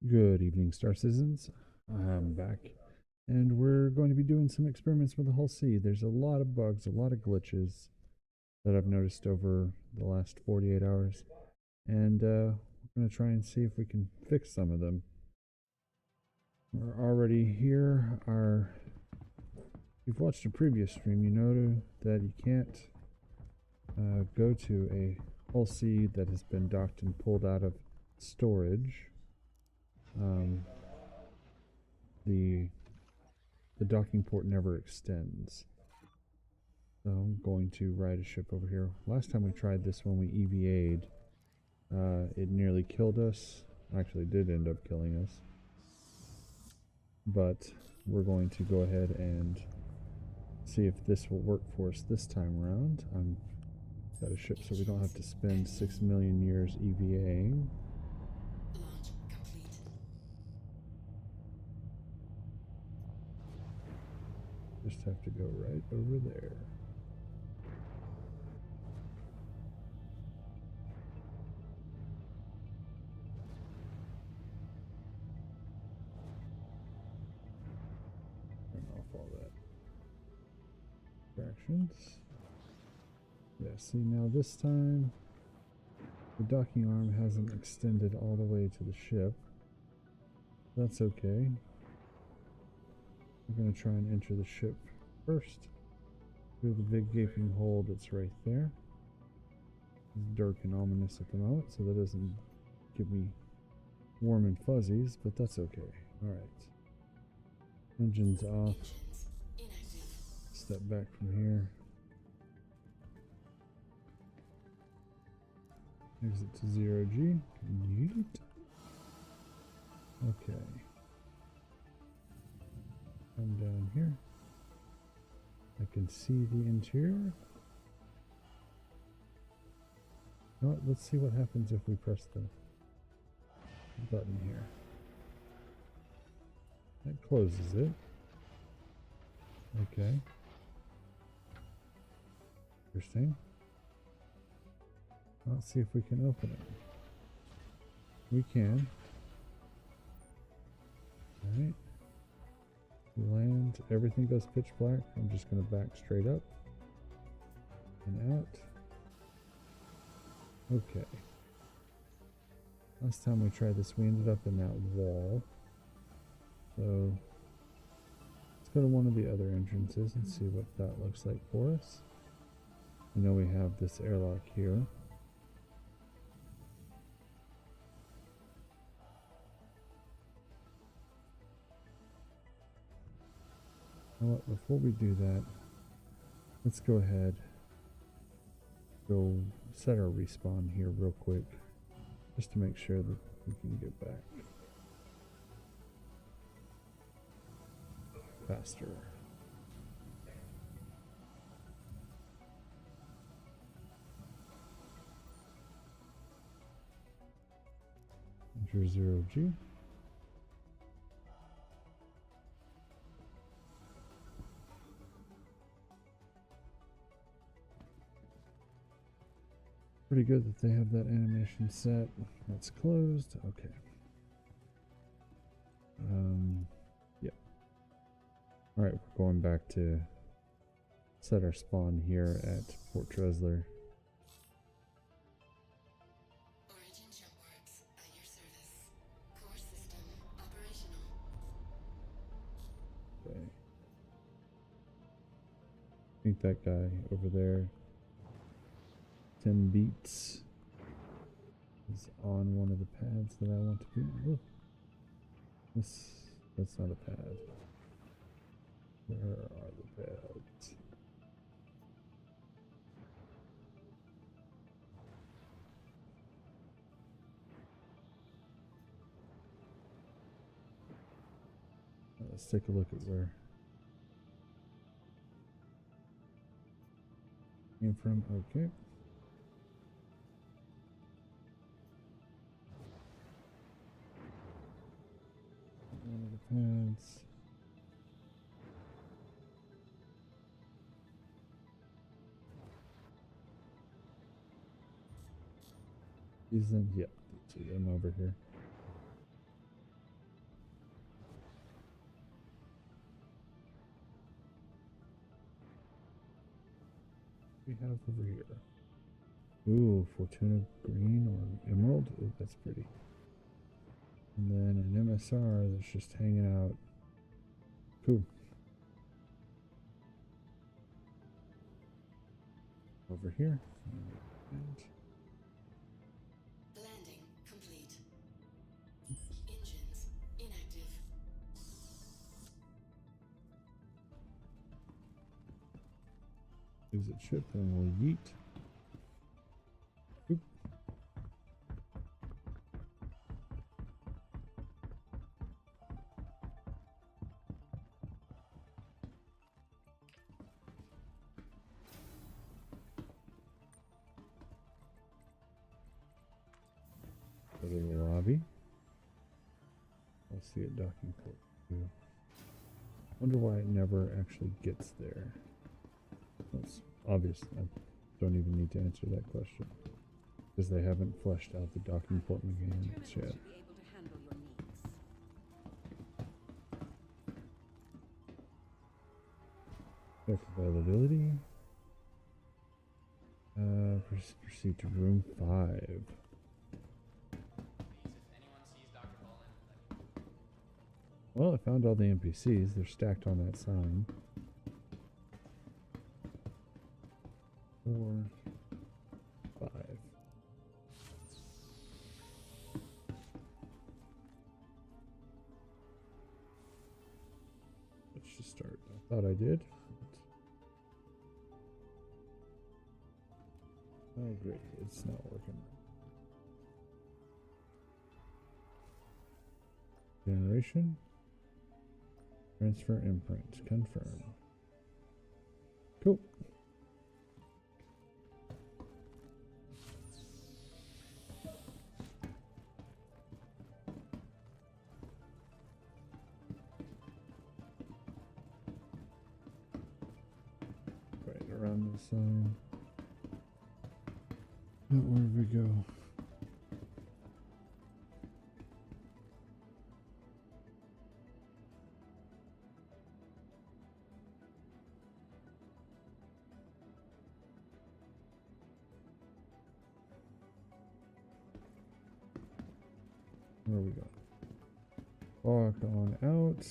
Good evening, Star Citizens. I'm back, and we're going to be doing some experiments with the Hull C. There's a lot of bugs, a lot of glitches that I've noticed over the last 48 hours, and we're going to try and see if we can fix some of them. We're already here. If you've watched a previous stream, you know that you can't go to a Hull C that has been docked and pulled out of storage. The docking port never extends. So I'm going to ride a ship over here. Last time we tried this when we EVA'd, it nearly killed us. Actually, it did end up killing us. But we're going to go ahead and see if this will work for us this time around. I'm got a ship so we don't have to spend 6 million years EVAing. Just have to go right over there. Turn off all that. Distractions. Yeah, see now this time the docking arm hasn't extended all the way to the ship. That's okay. We're going to try and enter the ship first through the big gaping hole that's right there. It's dark and ominous at the moment, so that doesn't give me warm and fuzzies, but that's okay. Alright. Engines off. Step back from here. Exit to 0G. Yeet. Okay. Come down here. I can see the interior. Oh, let's see what happens if we press the button here. That closes it. Okay. Interesting. Let's see if we can open it. We can. Alright. We land. Everything goes pitch black. I'm just going to back straight up and out. Okay. Last time we tried this, we ended up in that wall. So let's go to one of the other entrances and see what that looks like for us. We know we have this airlock here. Well, before we do that, let's go ahead, go set our respawn here real quick, just to make sure that we can get back faster. Enter 0G. Pretty good that they have that animation set. That's closed. Okay. Yep. All right, we're going back to set our spawn here at Port Tresler. Origin Jumpworks at your service. Core system operational. Okay. I think that guy over there, 10 beats, is on one of the pads that I want to be. Oh, that's not a pad. Where are the pads? Let's take a look at where it came from. Okay. One of the pads. These them, yep, see them over here. we have over here? Ooh, Fortuna Green or Emerald. Ooh, that's pretty. And then an MSR that's just hanging out. Cool. Over here. And Landing complete. Engines inactive. exit ship, and we'll yeet. Oop. Go to the lobby. I'll see it docking port 2. Wonder why it never actually gets there. That's obvious. I don't even need to answer that question because they haven't fleshed out the docking port mechanics yet. Check availability. Proceed to room 5. Well, I found all the NPCs. They're stacked on that sign. 4, 5. Let's just start. I thought I did. Oh, great. It's not working. Generation. Transfer imprint. Confirm. Cool. Right around the sign. Now where did we go? Where we go? Walk on out.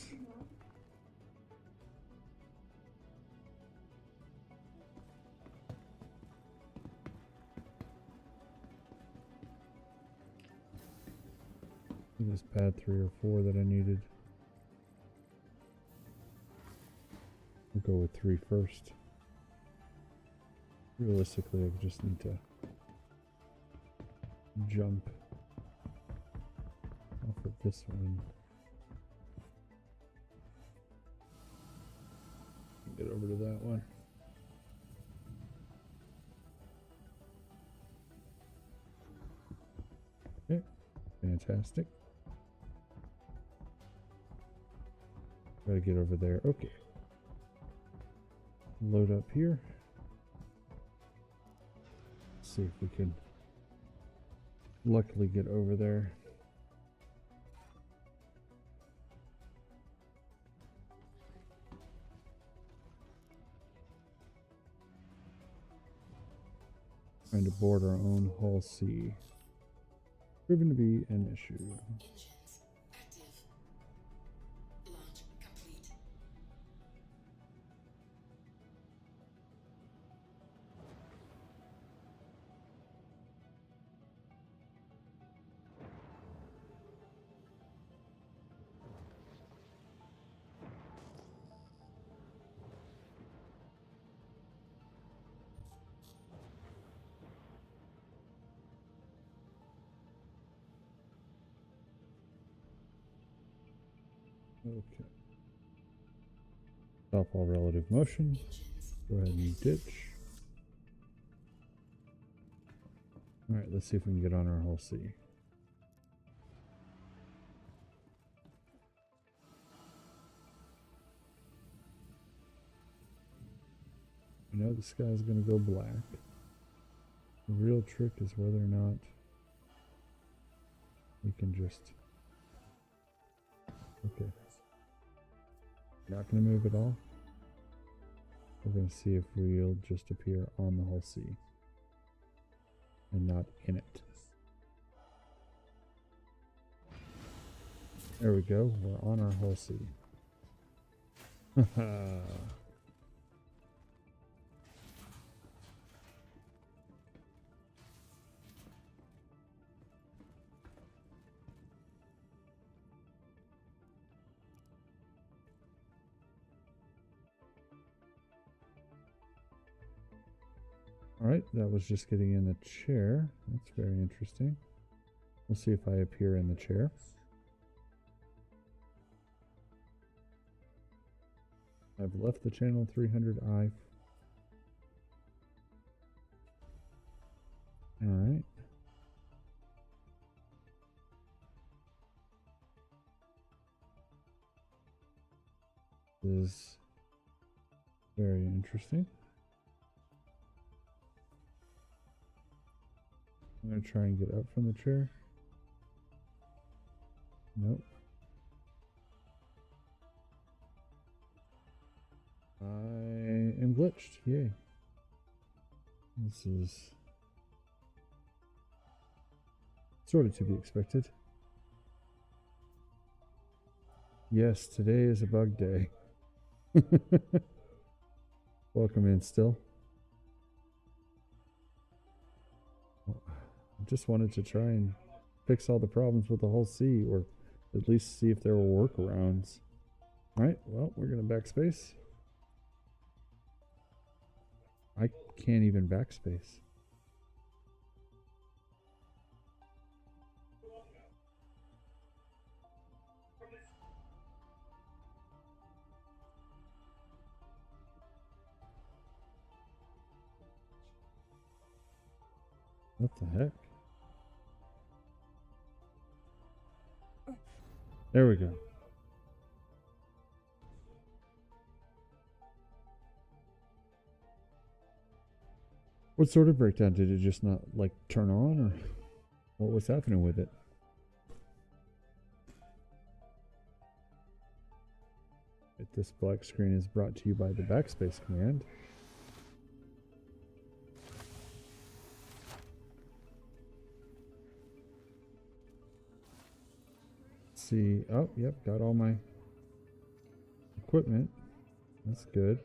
I think it's pad 3 or 4 that I needed. I'll go with 3 first. Realistically, I just need to jump off of this one. Get over to that one. Okay, fantastic. Gotta get over there. Okay. Load up here. See if we can luckily get over there. Trying to board our own hull C. Proven to be an issue. Engines active. Launch complete. Okay. Stop all relative motion. Engines Go ahead and ditch. Alright, let's see if we can get on our hull C. I know the sky is going to go black. The real trick is whether or not we can just... Okay. Not going to move at all. We're going to see if we'll just appear on the whole C and not in it. There we go. We're on our whole C. Alright, that was just getting in the chair. That's very interesting. We'll see if I appear in the chair. I've left the channel 300i. Alright. This is very interesting. I'm going to try and get up from the chair. Nope. I am glitched. Yay. This is sort of to be expected. Yes, today is a bug day. Welcome in still. I just wanted to try and fix all the problems with the whole C, or at least see if there were workarounds. Alright, well, we're going to backspace. I can't even backspace. What the heck? There we go. What sort of breakdown? Did it just not like turn on, or what was happening with it? This black screen is brought to you by the backspace command. See, oh, yep, got all my equipment. That's good.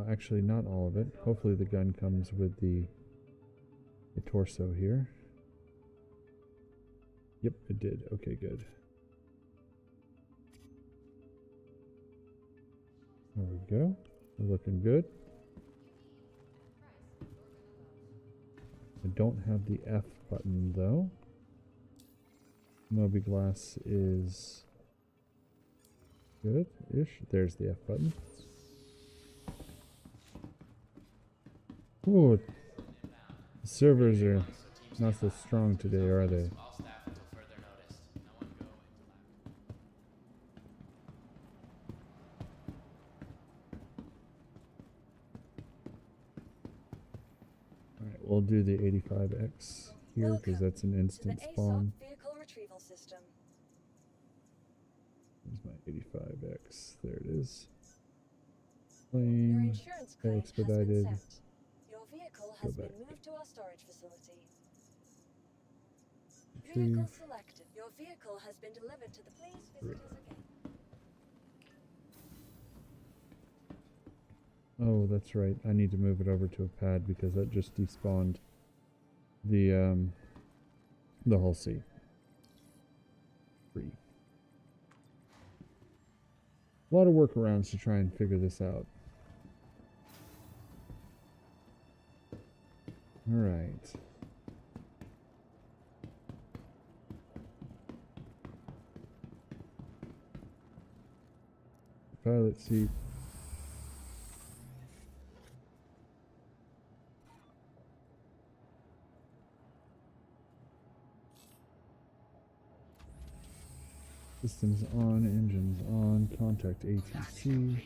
Actually, not all of it. Hopefully the gun comes with the torso here. Yep, it did. Okay, good. There we go. We're looking good. I don't have the F button though. Moby Glass is good-ish. There's the F button. Ooh, the servers are not so strong today, are they? Alright, we'll do the 85X here because that's an instant spawn. System. There's my 85X. There it is. Claim. Expedited. Your vehicle has been moved to our storage facility. Retrieve. Vehicle selected. Your vehicle has been delivered to the police. Visit us again. Oh, that's right. I need to move it over to a pad because that just despawned the whole C. A lot of workarounds to try and figure this out. All right. Pilot seat. Systems on, engines on, contact ATC.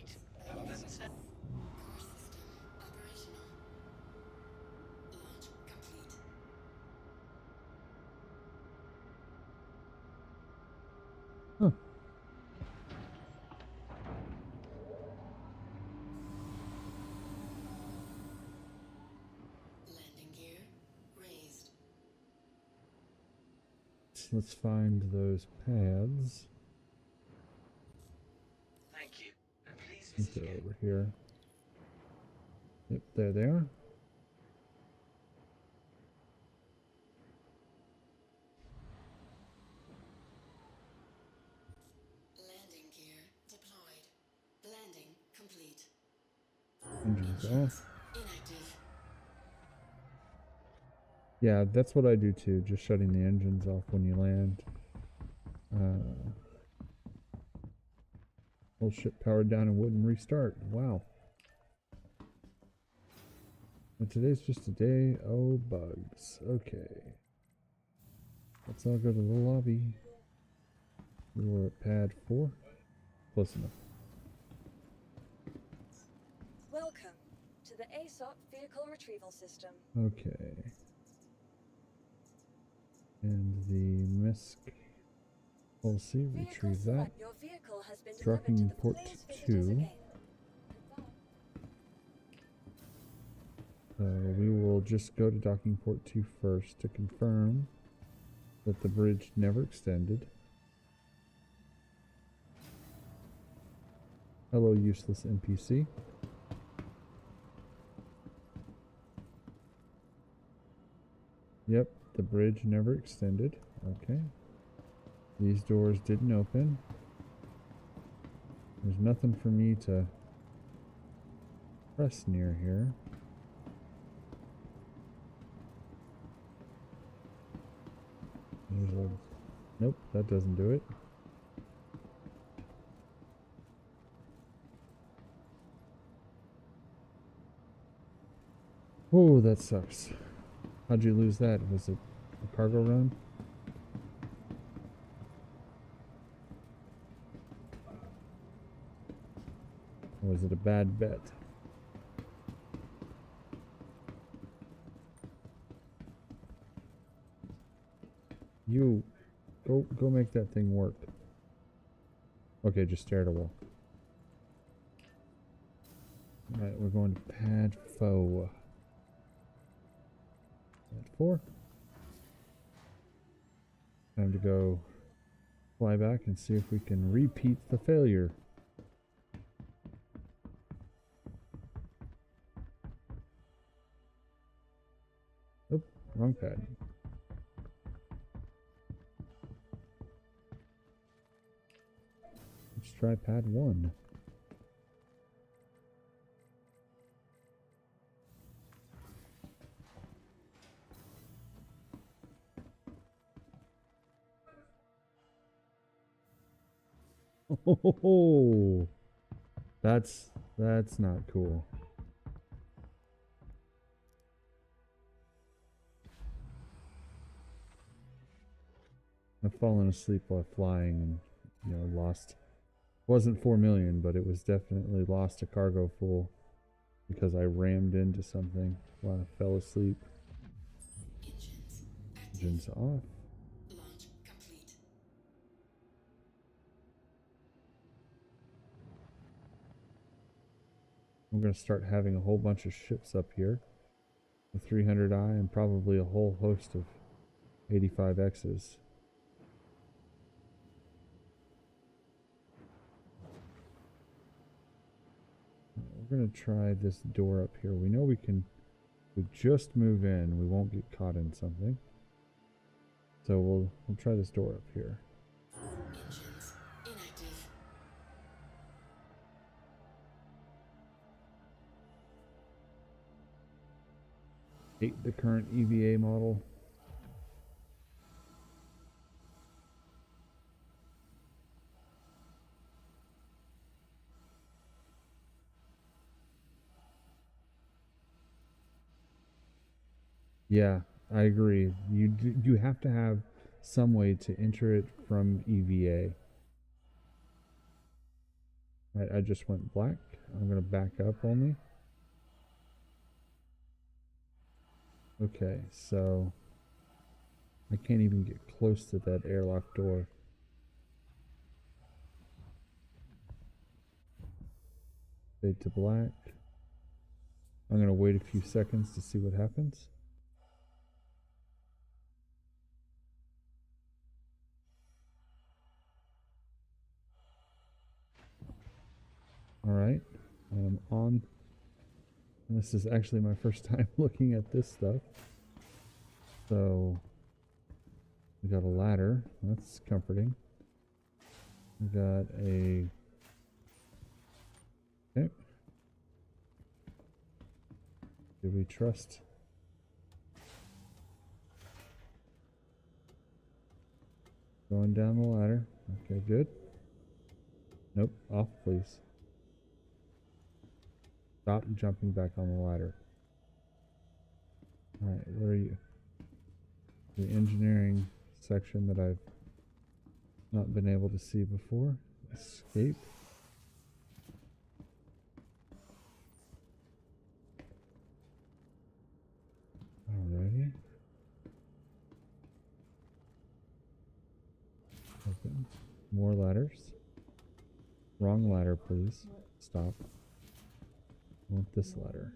Huh. let's find those pads. Thank you. And please I think visit they're again. over here. Yep, there they are. Landing gear deployed. Landing complete. Engines off. Engines inactive. Yeah, that's what I do too, just shutting the engines off when you land. Whole ship powered down and wouldn't restart. Wow. And today's just a day of bugs. Okay. Let's all go to the lobby. We were at pad 4. Close enough. Welcome to the ASOC vehicle retrieval system. Okay. And the MISC. We'll see. Vehicle Retrieve that. select. Your vehicle has been delivered Docking to the port Please visit us 2. again. We will just go to docking port 2 first to confirm that the bridge never extended. Hello, useless NPC. Yep, the bridge never extended. Okay. These doors didn't open. There's nothing for me to press near here. There's a... Nope, that doesn't do it. Oh, that sucks. How'd you lose that? Was it a cargo run? Or was it a bad bet? You go make that thing work. Okay, just stare at a wall. Alright, we're going to pad 4. Pad 4. Time to go fly back and see if we can repeat the failure. Oop, wrong pad. Let's try pad 1. Oh, that's not cool. I've fallen asleep while flying and, lost. Wasn't 4 million, but it was definitely lost a cargo full because I rammed into something while I fell asleep. Engines active. Engines off. Launch complete. I'm going to start having a whole bunch of ships up here. The 300i and probably a whole host of 85Xs. We're going to try this door up here. We know we just move in. We won't get caught in something. So we'll try this door up here. Engines inactive. Hate the current EVA model. Yeah, I agree. You have to have some way to enter it from EVA. Right, I just went black. I'm going to back up only. Okay, so I can't even get close to that airlock door. Fade to black. I'm going to wait a few seconds to see what happens. Alright. I am on. This is actually my first time looking at this stuff. So, we got a ladder. That's comforting. We got a... Okay. Do we trust? Going down the ladder. Okay, good. Nope, off please. Stop jumping back on the ladder. Alright, where are you? The engineering section that I've not been able to see before. Escape. Alrighty. Open. More ladders. Wrong ladder, please. Stop. I want this ladder.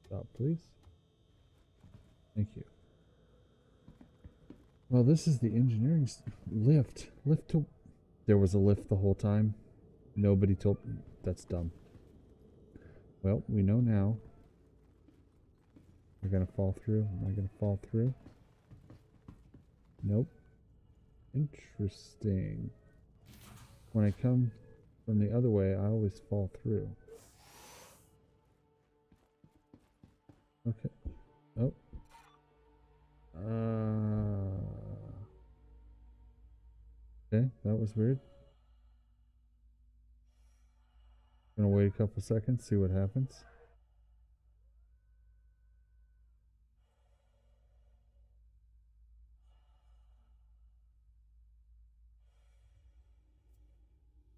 Stop, please. Thank you. Well, this is the engineering lift. Lift to... There was a lift the whole time. Nobody told... That's dumb. Well, we know now. We're gonna fall through. Am I gonna fall through? Nope. Interesting. When I come from the other way, I always fall through. Okay. Oh. Okay, that was weird. Gonna wait a couple seconds, see what happens.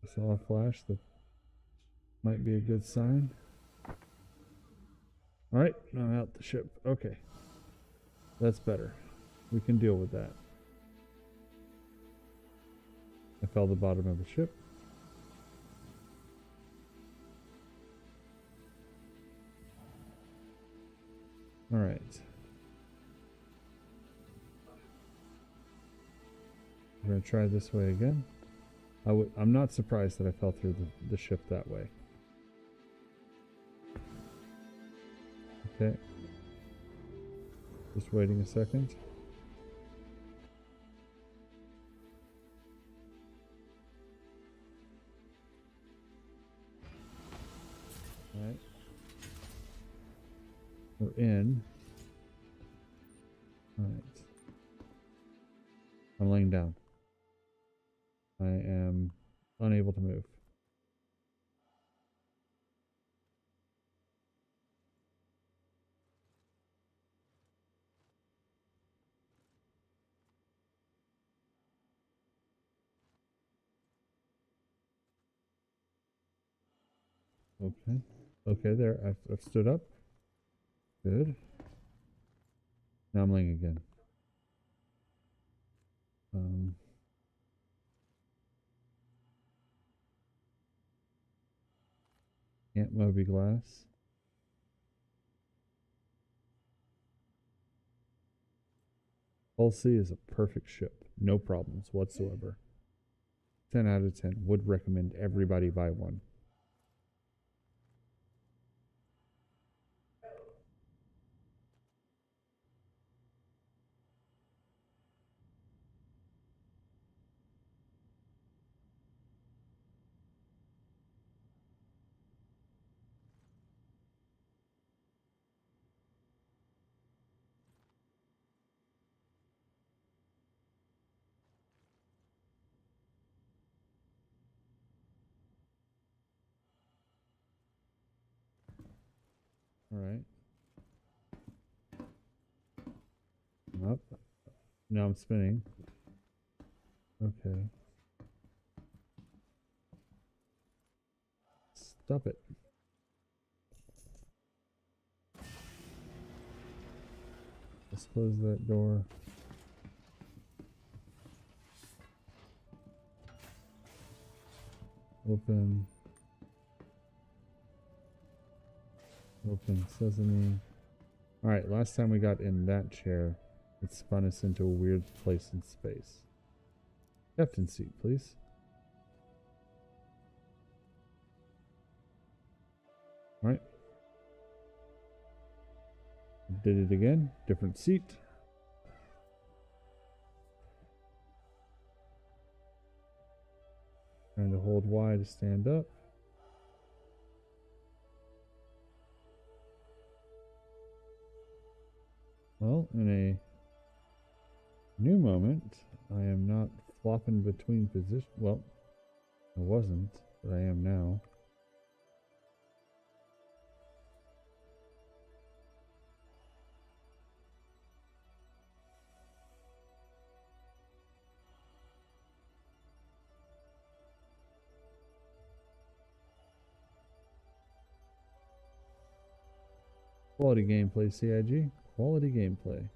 I saw a flash that might be a good sign. Alright, I'm out the ship. Okay. That's better. We can deal with that. I fell to the bottom of the ship. Alright. We're going to try this way again. I'm not surprised that I fell through the ship that way. Okay. Just waiting a second. Alright. We're in. Alright. I'm laying down. I am unable to move. Okay. Okay, there. I've stood up. Good. Now I'm laying again. Can't Moby glass. Hull C is a perfect ship. No problems whatsoever. 10 out of 10. Would recommend everybody buy one. Alright. Up. Now I'm spinning. Okay. Stop it. Let's close that door. Open. Open sesame. Alright, last time we got in that chair, It spun us into a weird place in space. Captain seat, please. Alright. Did it again. Different seat. Trying to hold Y to stand up. Well, in a new moment, I am not flopping between positions. Well, I wasn't, but I am now. Quality gameplay, CIG. Quality gameplay.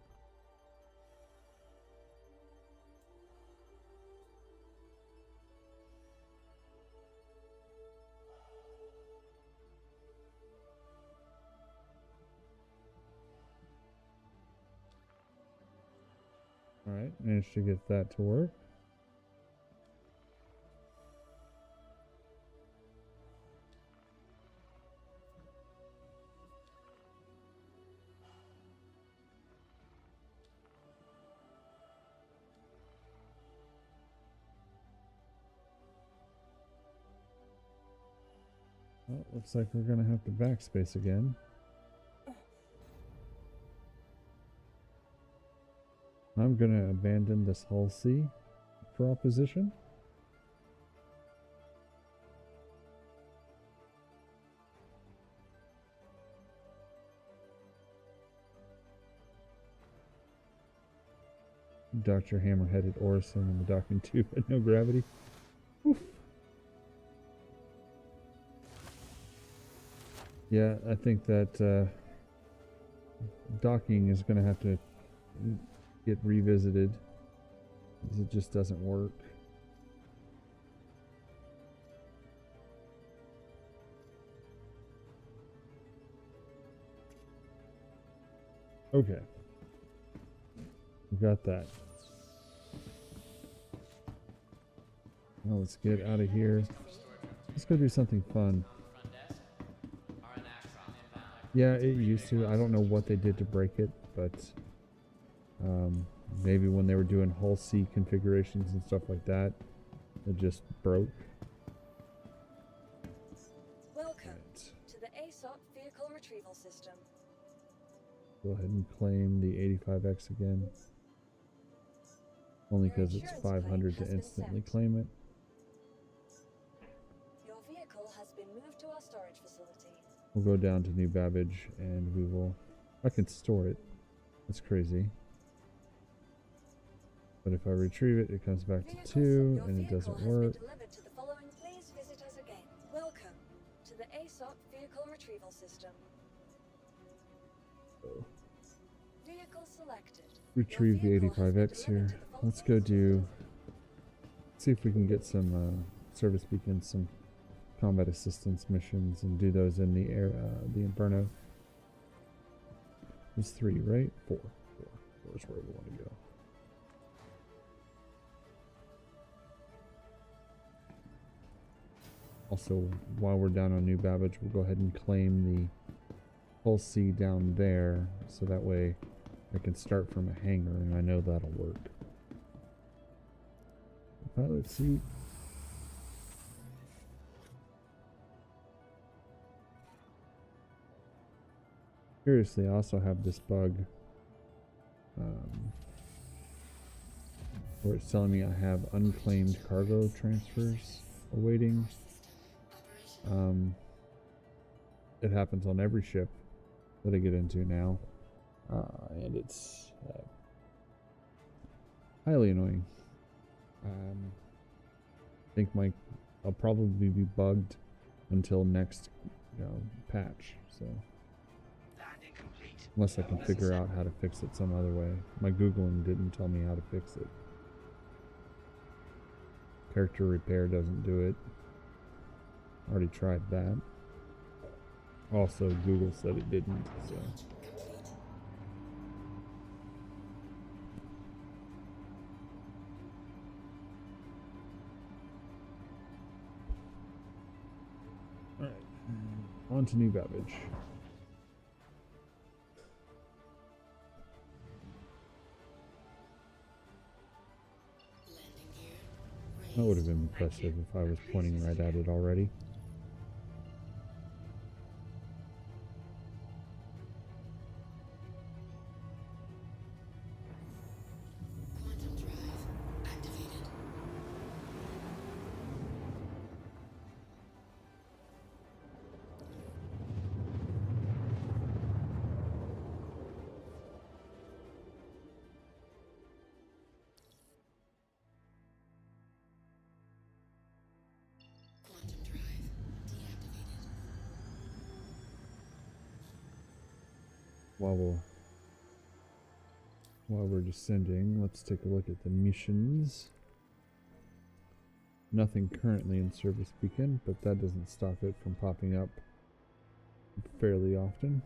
Alright, managed to get that to work. Well, looks like we're gonna have to backspace again. I'm gonna abandon this hull C for opposition. Dr. Hammer-headed Orison in the docking tube at no gravity. Oof. Yeah, I think that docking is going to have to get revisited because it just doesn't work. Okay. We got that. Now let's get out of here. Let's go do something fun. Yeah, it used to. I don't know what they did to break it, but maybe when they were doing hull C configurations and stuff like that, it just broke. Welcome to the ASOP Vehicle Retrieval System. Go ahead and claim the 85X again. Only because it's 500 to instantly claim it. Your vehicle has been moved to our storage facility. We'll go down to New Babbage and we will... I can store it. That's crazy. But if I retrieve it, it comes back to 2 and it doesn't work. To the following, please visit us again. Welcome to the ASOP Vehicle Retrieval System. Vehicle selected. Retrieve the 85X here. Let's go do... see if we can get some service beacons, some combat assistance missions, and do those in the air, the Inferno. There's 3, right? 4. 4 is where we want to go. Also, while we're down on New Babbage, we'll go ahead and claim the hull C down there, so that way I can start from a hangar, and I know that'll work. Pilot seat. Curiously, I also have this bug where it's telling me I have unclaimed cargo transfers awaiting. It happens on every ship that I get into now, and it's highly annoying. I think I'll probably be bugged until next, patch. So unless I can figure out how to fix it some other way. My Googling didn't tell me how to fix it. Character repair doesn't do it. Already tried that. Also, Google said it didn't, so. Alright, on to new babbage. Landing gear. That would have been impressive if I was pointing right at it already. Quantum drive activated. Quantum drive deactivated. While we're descending, let's take a look at the missions. Nothing currently in service beacon, but that doesn't stop it from popping up fairly often.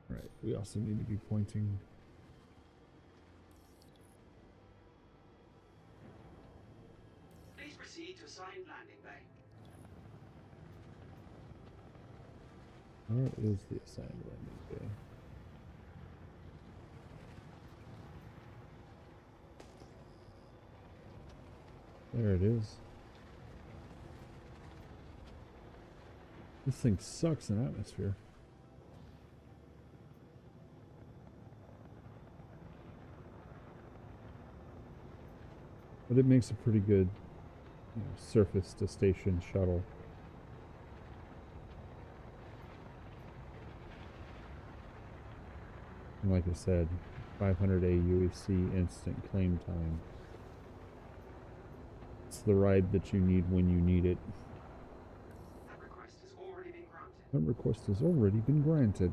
Right, we also need to be pointing. Please proceed to assigned landing bay. Where is the assigned landing bay? There it is. This thing sucks in atmosphere. But it makes a pretty good, surface to station shuttle. And like I said, 500 AUC instant claim time. It's the ride that you need when you need it. That request has already been granted. That request has already been granted.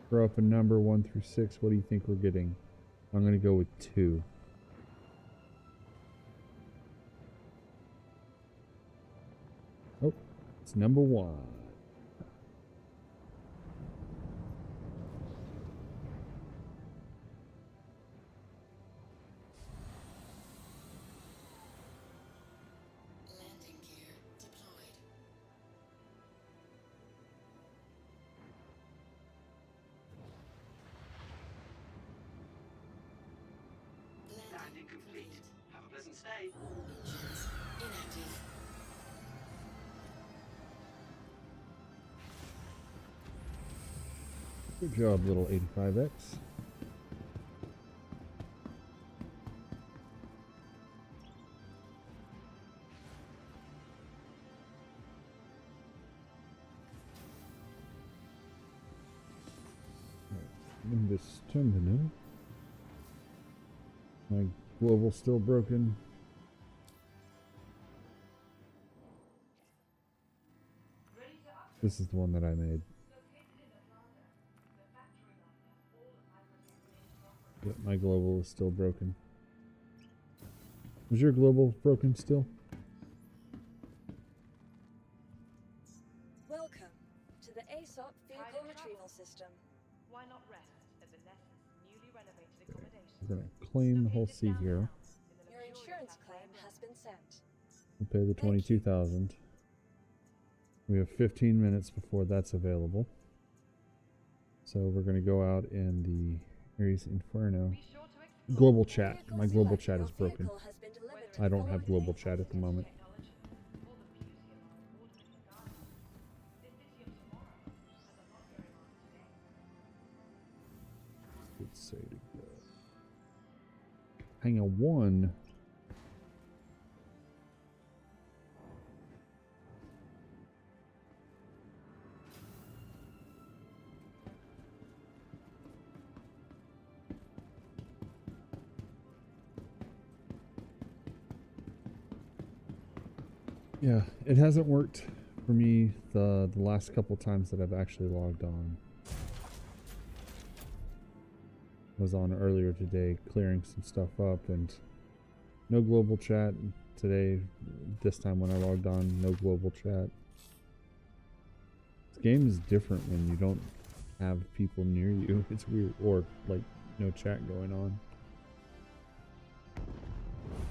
Throw up a number 1 through 6. What do you think we're getting? I'm going to go with 2. Oh, it's number 1. Landing gear deployed. Landing complete. Have a pleasant stay. Engines inactive. Good job, little 85X. In this terminal, my global's still broken. This is the one that I made. Yep, my global is still broken. Was your global broken still? Welcome to the ASOP Vehicle Retrieval System. Why not rest at Vengenace's newly renovated accommodation? We're going to claim the whole sea here. Your insurance claim has been sent. We'll pay the 22,000. We have 15 minutes before that's available. So we're going to go out in the Ares Inferno. Be sure to explore Global chat. Vehicle My global select. chat Your is broken. vehicle has been delivered to I don't have forward global base. chat at the moment. technology for the beauty of our award-winning gardens. This city of tomorrow has a lot going on today. Let's say to go. Hang on 1. Yeah, it hasn't worked for me the last couple times that I've actually logged on. Was on earlier today clearing some stuff up and no global chat today. This time when I logged on, no global chat. This game is different when you don't have people near you. It's weird, or like no chat going on.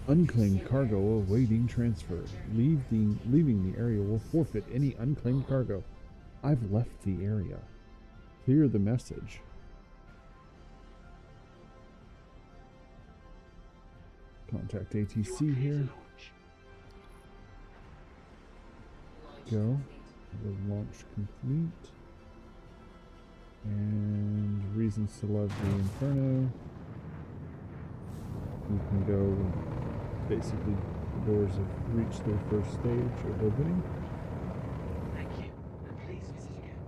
Unclaimed cargo awaiting transfer. Leaving the area will forfeit any unclaimed cargo. I've left the area. Clear the message. Contact ATC here. Go. The launch complete. And reasons to love the Inferno. You can go, basically, the doors have reached their first stage of opening. Thank you. And please visit again.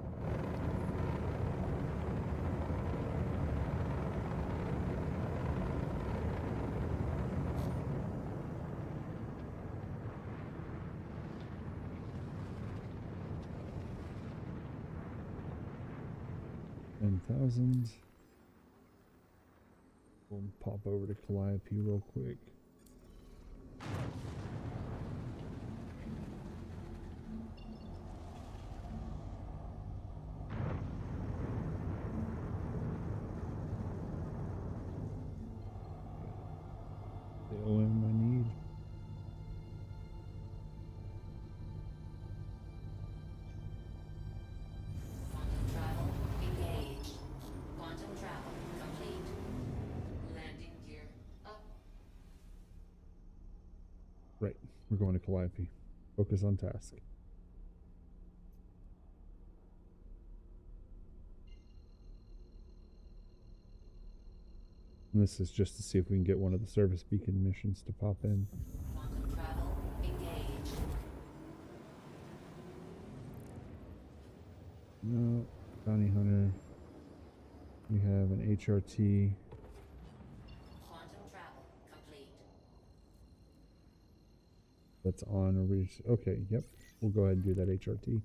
$10,000. We'll pop over to Calliope real quick. The OM I need. Quantum travel engaged. Quantum travel complete. Landing gear up. Right, we're going to Calliope. Focus on task. And this is just to see if we can get one of the service beacon missions to pop in. Quantum travel engaged. No, bounty hunter. We have an HRT. Quantum travel complete. That's on a okay, yep. We'll go ahead and do that HRT.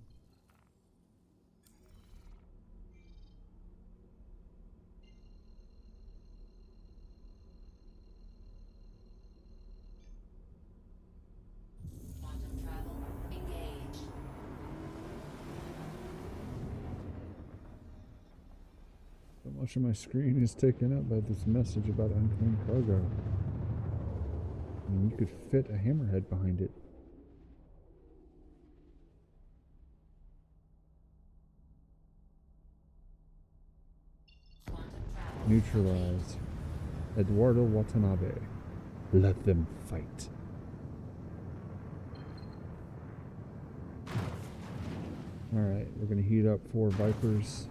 Quantum travel engaged. So much of my screen is taken up by this message about unclaimed cargo. I mean, you could fit a hammerhead behind it. Quantum travel. Neutralized. Eduardo Watanabe. Let them fight. Alright, we're going to heat up 4 Vipers.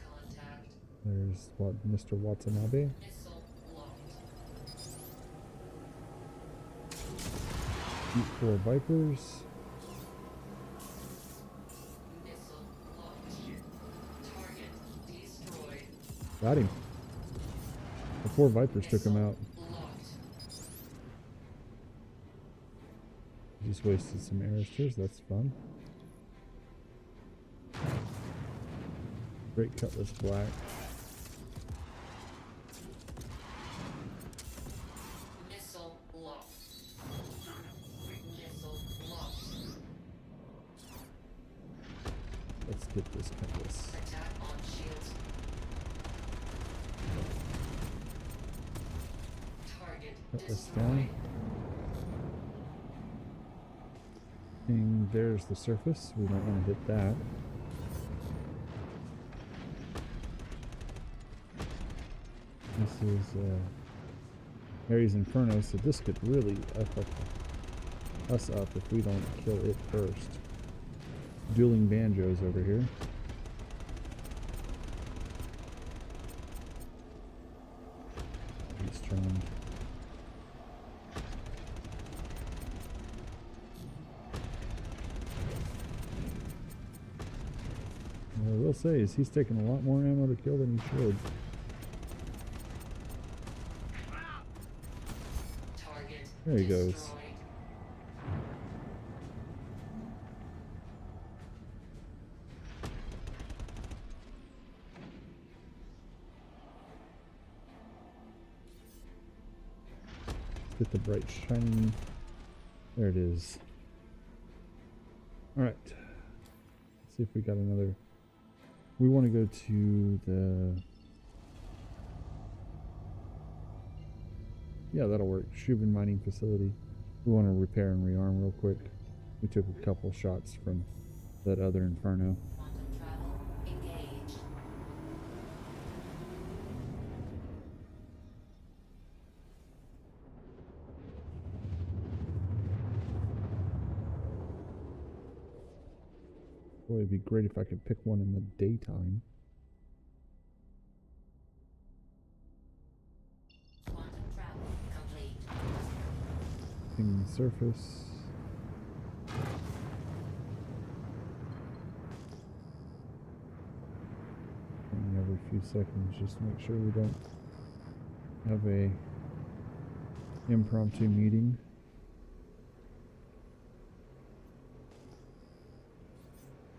Contact. There's what, Mr. Watanabe. Missile locked. Heat 4 Vipers. Missile locked. Target destroyed. Got him. The 4 Vipers took him out. Locked. Just wasted some aristers, that's fun. Great Cutlass Black. Missile locked. Missile locked. Let's get this Cutlass. Attack on shields. Target Cutlass destroyed. down. And there's the surface. We don't want to hit that. This is Ares Inferno, so this could really F us up if we don't kill it first. Dueling banjos over here. He's turned. What I will say is he's taking a lot more ammo to kill than he should. Target There he goes. destroyed. Get the bright shiny. There it is. Alright. Let's see if we got another We want to go to the... Yeah, that'll work. Shubin mining facility. We want to repair and rearm real quick. We took a couple shots from that other inferno. Quantum travel engaged. Boy, it'd be great if I could pick one in the daytime. Quantum travel complete. Ping the surface. Ping every few seconds just to make sure we don't have a impromptu meeting.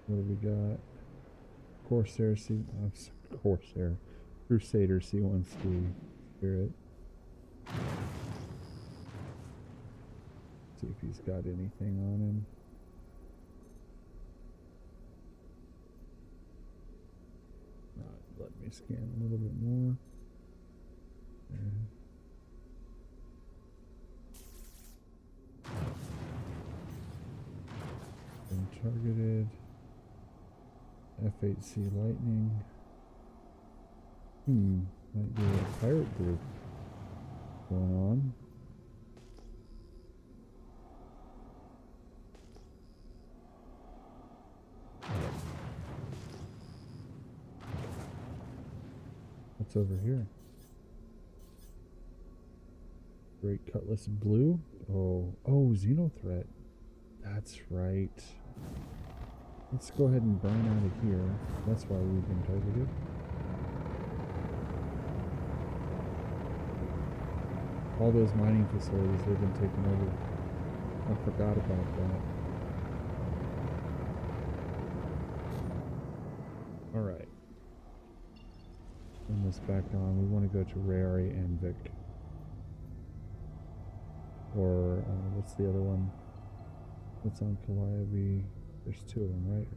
What do we got? Corsair Corsair. Crusader C1 Spirit. See if he's got anything on him. Let me scan a little bit more. There. Been targeted. F8C Lightning. Might be a pirate group going on. What's over here? Great Cutlass Blue? Oh, Xeno Threat. That's right. Let's go ahead and burn out of here. That's why we've been targeted. All those mining facilities, they've been taken over. I forgot about that. Alright. Turn this back on. We want to go to Rary and Vic. Or, what's the other one? What's on Calliope? There's two of them, right?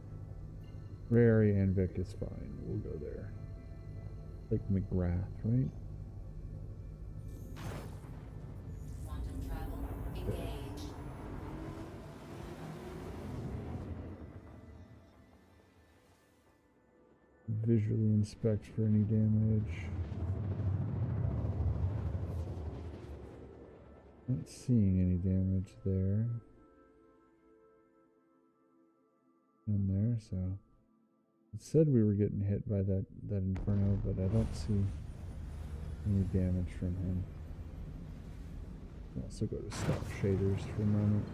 Rary and Vic is fine. We'll go there. Like McGrath, right? Quantum travel engaged. Visually inspect for any damage. Not seeing any damage there. In there, so it said we were getting hit by that inferno, but I don't see any damage from him. I'll also go to stop shaders for a moment.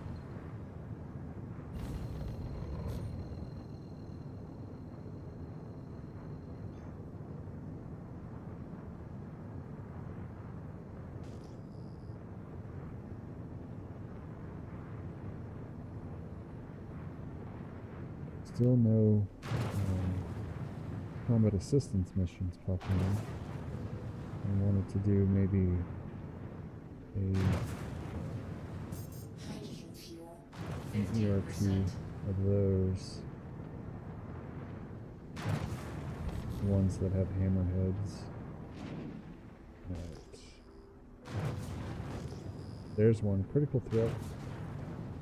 Still no combat assistance missions popping in. I wanted to do maybe Hydrogen fuel an 50%. ERP of those. Ones that have hammerheads. Right. There's one. Critical threat.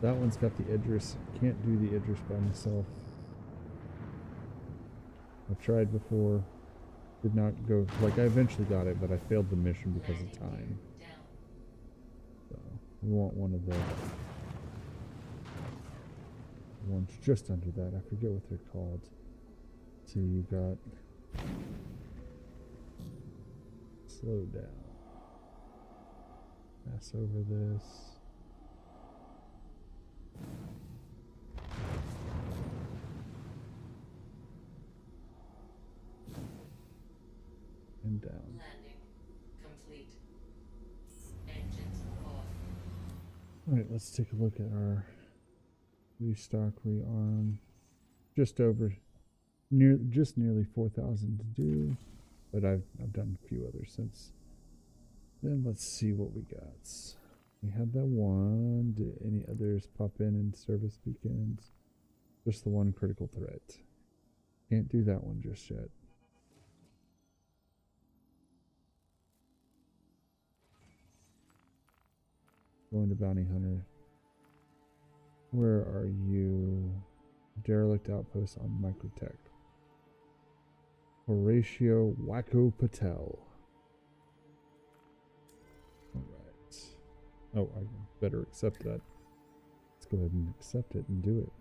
That one's got the Idris. Can't do the Idris by myself. I've tried before. Did not go. Like, I eventually got it, but I failed the mission because of time. Down. So, we want one of the ones just under that. I forget what they're called. So you got slow down. Pass over this. And down. Landing complete. Engines off. Alright, let's take a look at our restock, rearm. Just over, just nearly 4,000 to do, but I've done a few others since. Then let's see what we got. We had that one. Did any others pop in service beacons? Just the one critical threat. Can't do that one just yet. Going to Bounty Hunter. Where are you? Derelict outpost on Microtech. Horatio Wacko Patel. Alright. Oh, I better accept that. Let's go ahead and accept it and do it.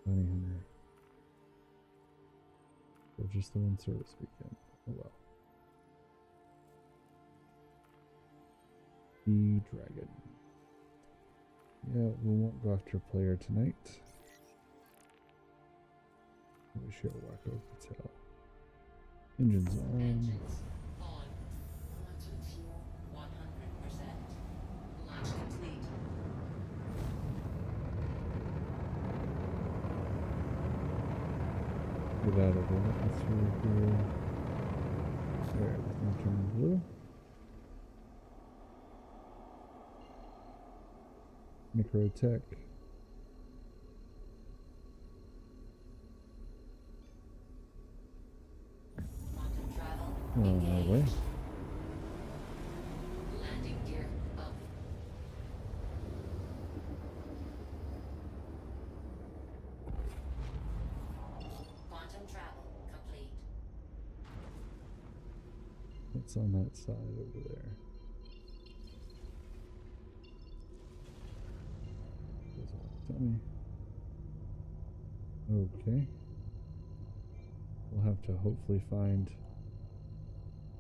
Bounty Hunter. Or just the one service weekend. Oh well. The Dragon. Yeah, we won't go after player tonight. Horatio Wacko Patel. Engines on. Engines on. Quantum fuel 100%. Launch complete. Get out of the atmosphere here. There, everything turned blue. Microtech. Quantum travel. Oh, no way. Landing gear up. Quantum travel complete. What's on that side over there? Tell me. Okay. We'll have to hopefully find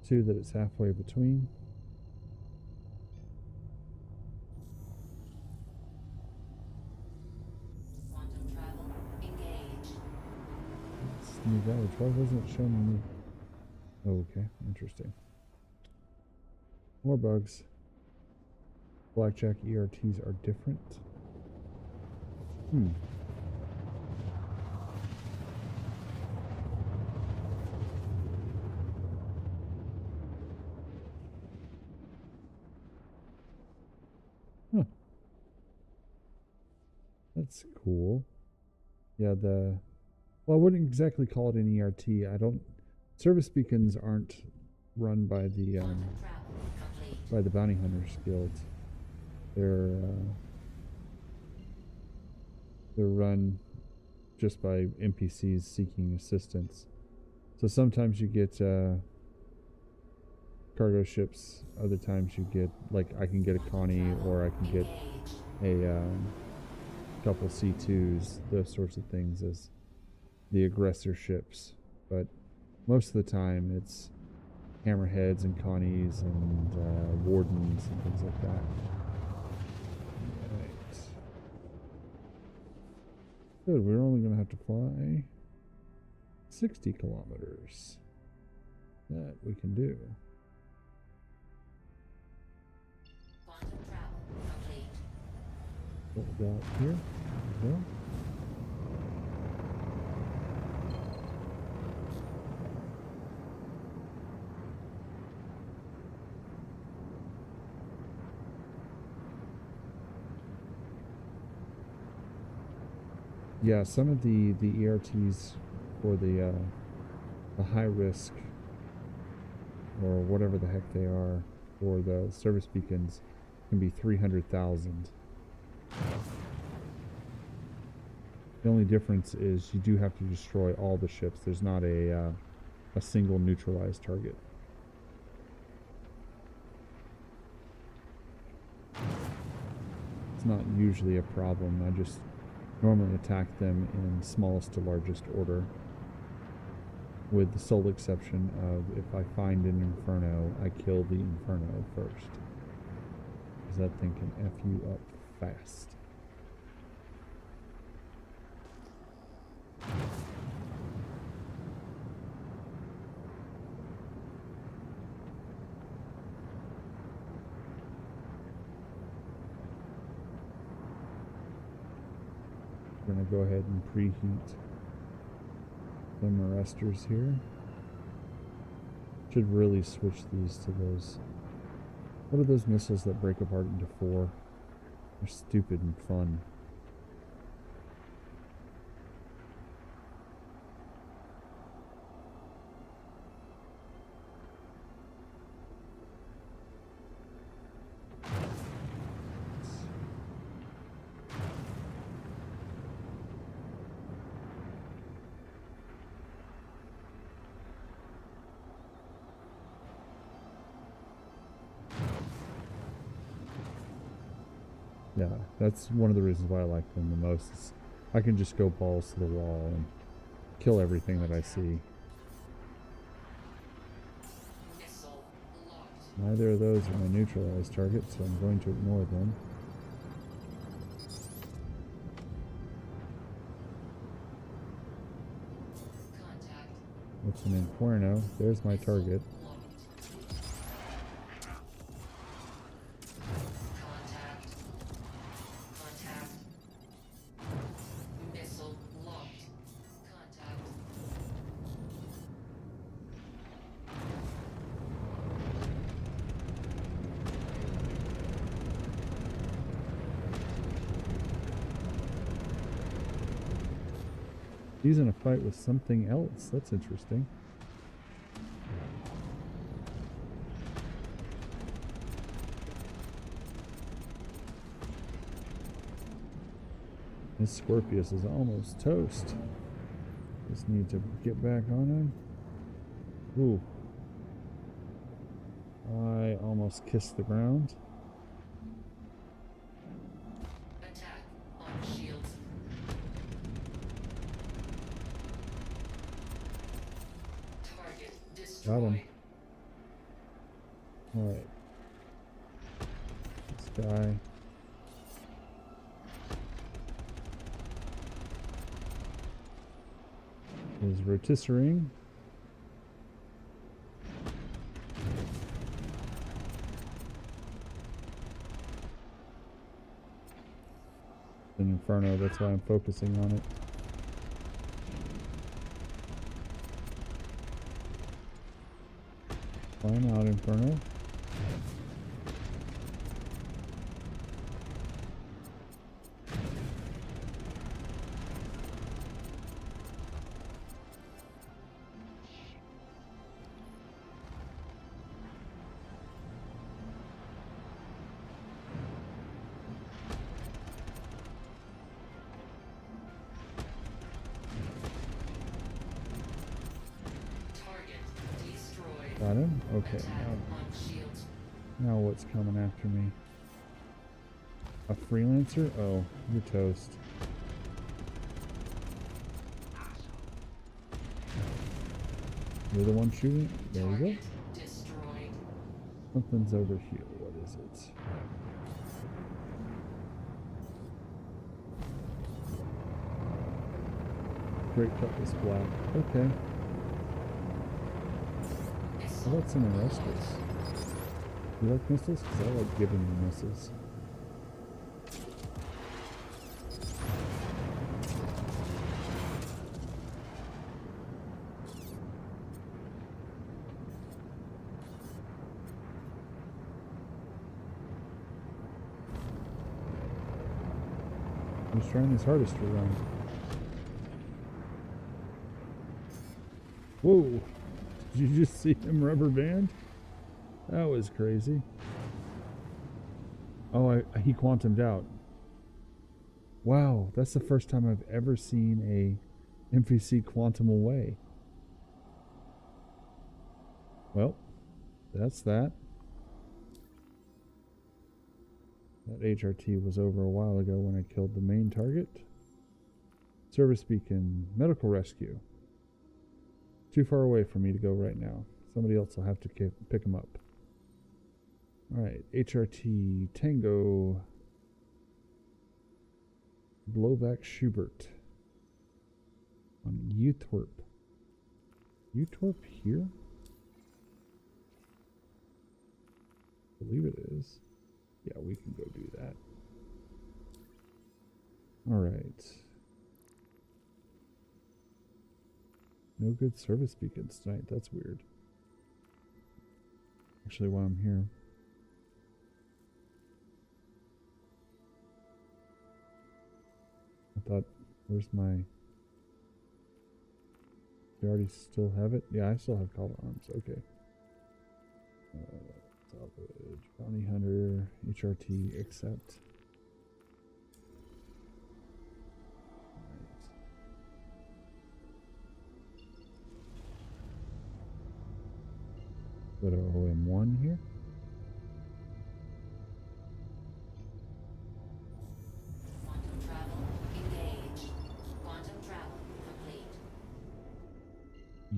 two that it's halfway between. Quantum travel engage. It's new damage. Why wasn't it showing me? Oh, okay, interesting. More bugs. Blackjack ERTs are different. Hmm. Huh. That's cool. Yeah, well, I wouldn't exactly call it an ERT. I don't. Service beacons aren't run by the Quantum travel complete. by the Bounty Hunters Guild. They're run just by NPCs seeking assistance. So sometimes you get cargo ships, other times you get, like, I can get a Connie, or I can get a couple C2s, those sorts of things as the aggressor ships. But most of the time it's hammerheads and Connies and wardens and things like that. Right. Good, we're only going to have to fly 60 kilometers. That we can do. Quantum travel complete. Hold out here. There we go. Yeah, some of the ERTs for the high risk, or whatever the heck they are, for the service beacons can be 300,000. The only difference is you do have to destroy all the ships. There's not a single neutralized target. It's not usually a problem. I just normally attack them in smallest to largest order, with the sole exception of if I find an Inferno, I kill the Inferno first, because that thing can F you up fast. We're going to go ahead and preheat some arresters here. Should really switch these to those. What are those missiles that break apart into 4? They're stupid and fun. Yeah, that's one of the reasons why I like them the most. Is I can just go balls to the wall and kill everything that I see. Missile locked. Neither of those are my neutralized target, so I'm going to ignore them. Contact. It's an Inferno. There's my target. Locked. Contact. Contact. Missile locked. Contact. He's in a fight with something else. That's interesting. This Scorpius is almost toast. Just need to get back on him. Ooh. I almost kissed the ground. Attack on shields. Target destroyed. Got him. Alright. This guy. Is rotisserie. An Inferno, that's why I'm focusing on it. Fine out, Inferno. Target destroyed. Got him? Okay, Attack on shields. now what's coming after me? A freelancer? Oh, you're toast. You're the one shooting? There we go. Target destroyed. Something's over here. What is it? Great Cutlass Black. Okay. Missile How about some Arrestus? You like missiles? Because I like giving you missiles. He's trying his hardest to run. Whoa! Did you just see him rubber band? That was crazy. Oh, he quantumed out. Wow, that's the first time I've ever seen a MVC quantum away. Well, that's that. That HRT was over a while ago when I killed the main target. Service beacon, medical rescue. Too far away for me to go right now. Somebody else will have to pick him up. Alright, HRT, Tango, Blowback Schubert. On Utwerp. Utwerp here? I believe it is. Yeah, we can go do that. Alright. No good service beacons tonight. That's weird. Actually, while I'm here. I thought, where's my... Do I already still have it? Yeah, I still have Call to Arms. Okay. Salvage, Bounty Hunter, HRT, accept. Go to OM1 here.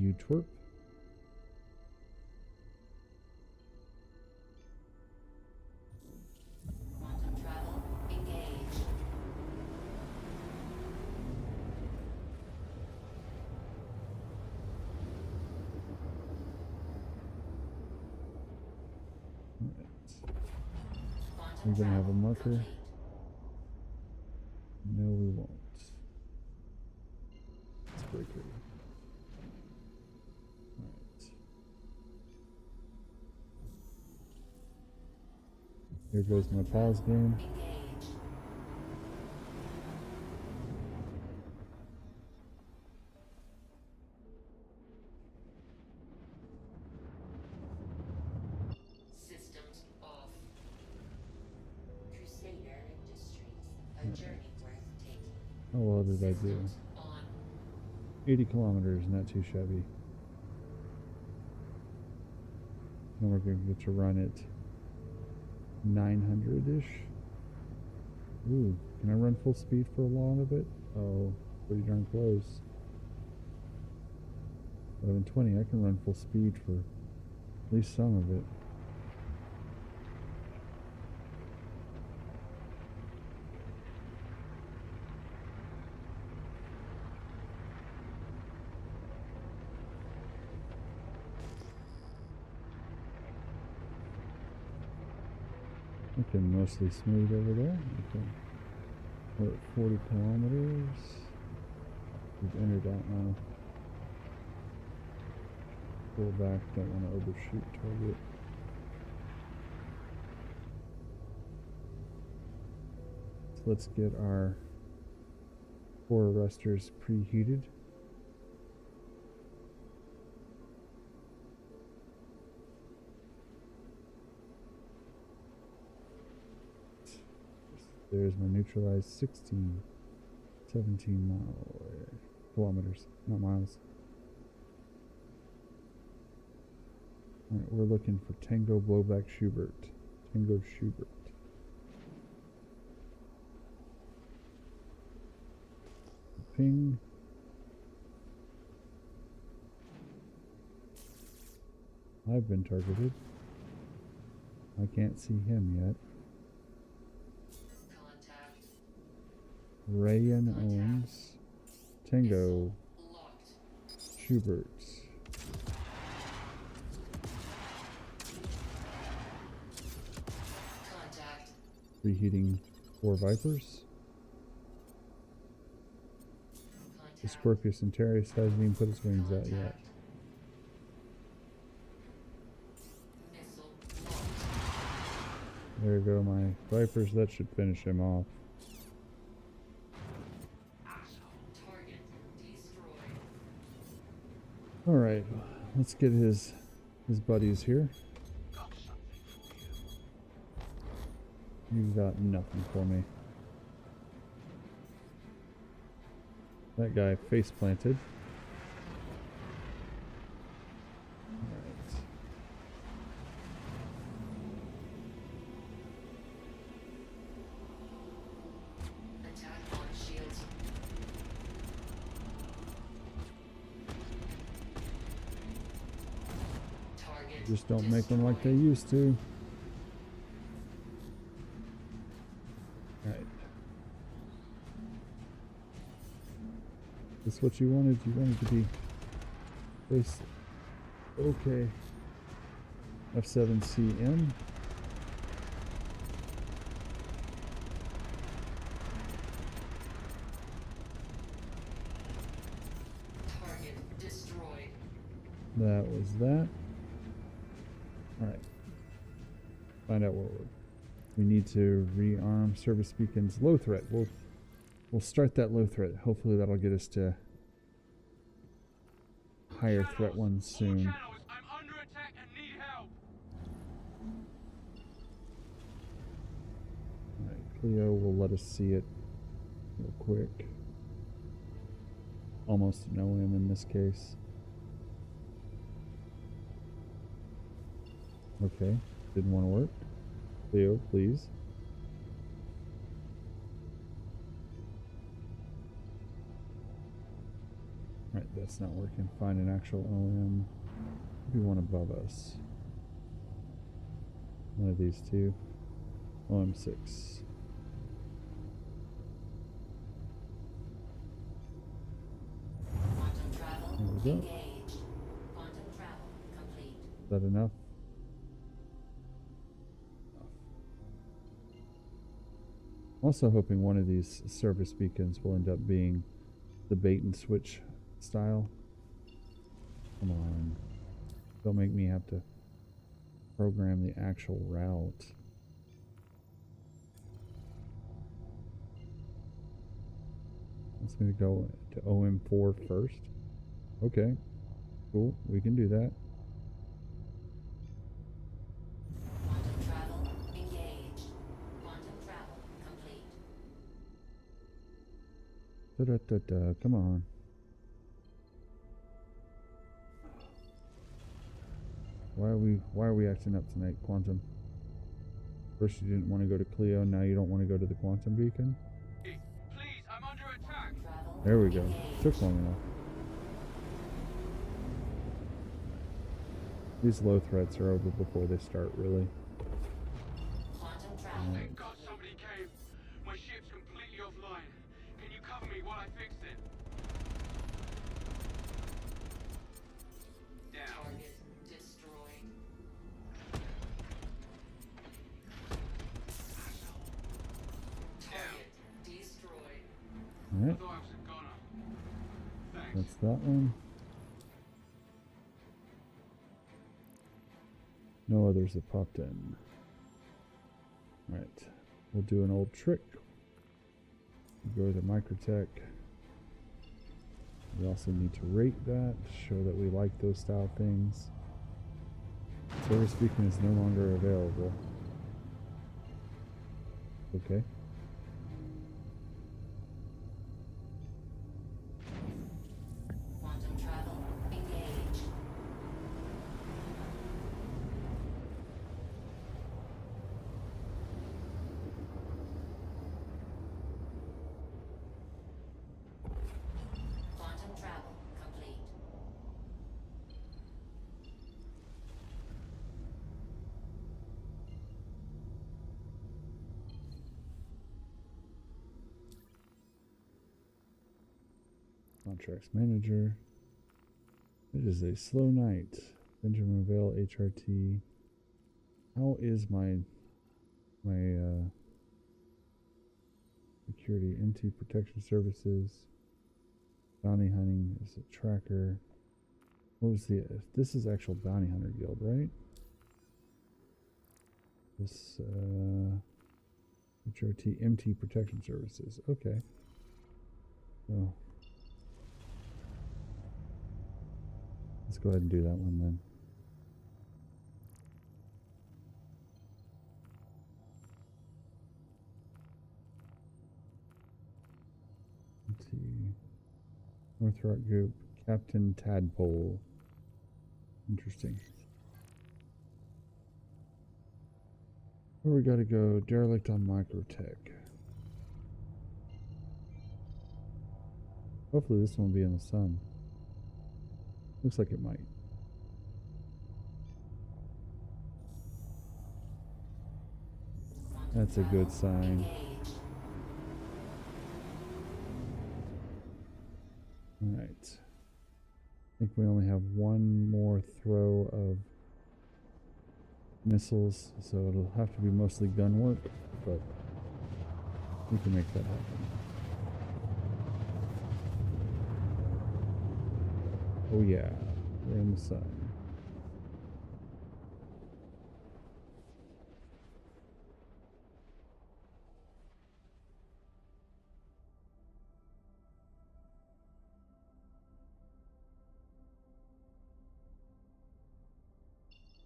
you twerp. Quantum travel engaged. Alright. Quantum We're gonna have a travel marker. complete. No, we won't. Let's break it. Alright. Here goes my pause game. Engaged. Systems off. Crusader Industries. A journey worth taking. How well did I do? Systems on. 80 kilometers, not too shabby. Now we're going to get to run it 900-ish. Ooh, can I run full speed for a lot of it? Oh, pretty darn close. 1120, I can run full speed for at least some of it. Okay, mostly smooth over there. Okay. We're at 40 kilometers. We've entered out now. Pull back, don't want to overshoot target. So let's get our 4 arresters preheated. There's my neutralized 16, 17 kilometers, not miles. Alright, we're looking for Tango Blowback Schubert. Tango Schubert. Ping. I've been targeted. I can't see him yet. Contact. Rayan Owens. Tango Locked. Schubert. Contact. Reheating 4 Vipers. The Contact. Scorpius Centarius hasn't even put his wings out yet. Contact. Missile locked. There go my Vipers. That should finish him off. Target destroyed. Alright, let's get his buddies here. You've got nothing for me. That guy face planted. Alright. Attack on shields. Target. Just don't make them like they destroyed. used to. Alright. This what you wanted? You wanted to be face. Okay. F7CM. Target destroyed. That was that. Alright. Find out what we need to rearm service beacons. Low threat. We'll start that low threat. Hopefully that'll get us to higher threat ones soon. I'm under attack and need help. Alright, Cleo will let us see it real quick. Almost no M in this case. Okay, didn't want to work. Cleo, please. Alright, that's not working. Find an actual OM. Maybe one above us. One of these two. OM6. Quantum travel There we go. engaged. Quantum travel complete. Is that enough? Also hoping one of these service beacons will end up being the bait and switch style. Come on. Don't make me have to program the actual route. Wants me to go to OM4 first. Okay. Cool. We can do that. Quantum travel engaged. Quantum travel complete. Da-da-da-da. Come on. Why are we acting up tonight, Quantum? First you didn't want to go to Clio, now you don't want to go to the Quantum Beacon? Please, I'm under attack. Travel There we go. engaged. Took long enough. These low threats are over before they start, really. Quantum travel. Thank God somebody came. My ship's completely offline. Can you cover me while I fix it? Down. Target destroyed. Target destroyed. Alright, I thought I was a goner. Thanks. that's that one. No others have popped in. Alright, we'll do an old trick. Go to Microtech. We also need to rate that, show that we like those style things. Service beacon is no longer available. Okay. Quantum travel engaged. Quantum travel complete. Contracts manager. It is a slow night. Benjamin Vale HRT. How is my security MT protection services? Bounty hunting is a tracker. What was the this is actual bounty hunter guild, right? This HRT MT protection services. Okay. So let's go ahead and do that one then. Let's see. North Rock Group, Captain Tadpole. Interesting. Where we gotta go? Derelict on Microtech. Hopefully this one will be in the sun. Looks like it might. That's a good sign. Engaged. Alright. I think we only have one more throw of missiles, so it'll have to be mostly gun work, but we can make that happen. Oh yeah, we're in the sun.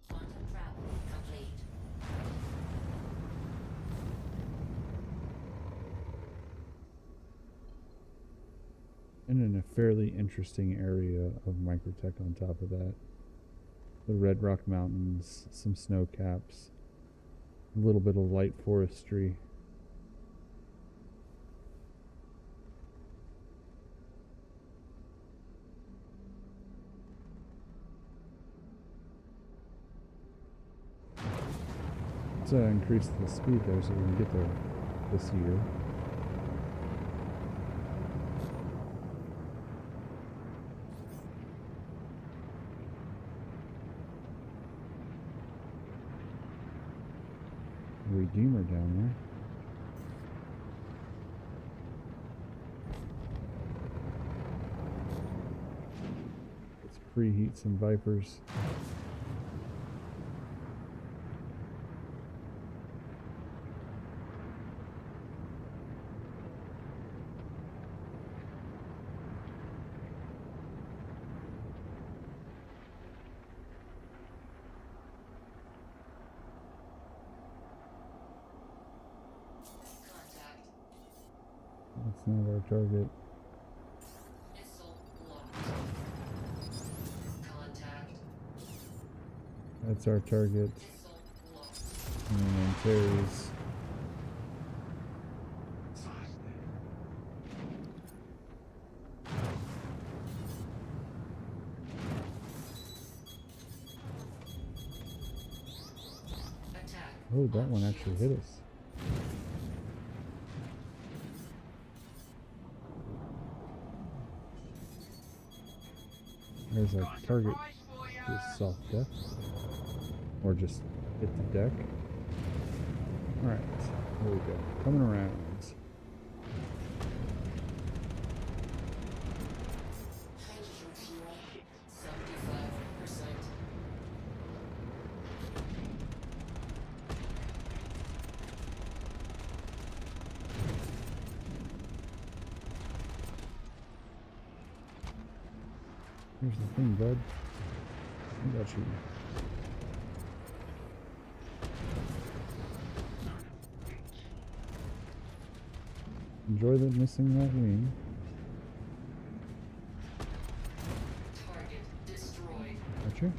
Quantum travel complete. And in a fairly interesting area of Microtech on top of that. The Red Rock Mountains, some snow caps, a little bit of light forestry. Let's increase the speed there so we can get there this year. Redeemer down there. Let's preheat some Vipers. Contact. That's not our target. Missile locked. Contact. That's our target. Missile locked. And then Terry's. Attack. Oh, that one actually hit us. There's our target. Just soft death. Or just hit the deck. Alright, here we go. Coming around. Hydrogen fuel. 75%. Here's the thing, bud. I got you. Enjoy the missing that wing. Target destroyed. Gotcha.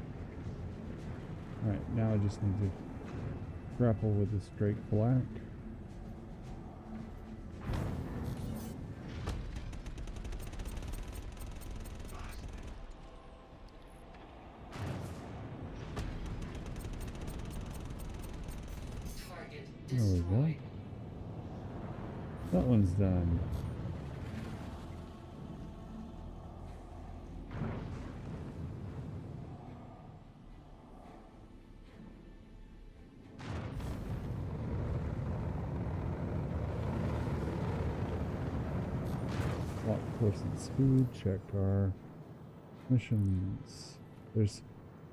Alright, now I just need to grapple with this Drake Black. Target There we go. destroyed. That one's done. Lock course and speed, check our missions. There's,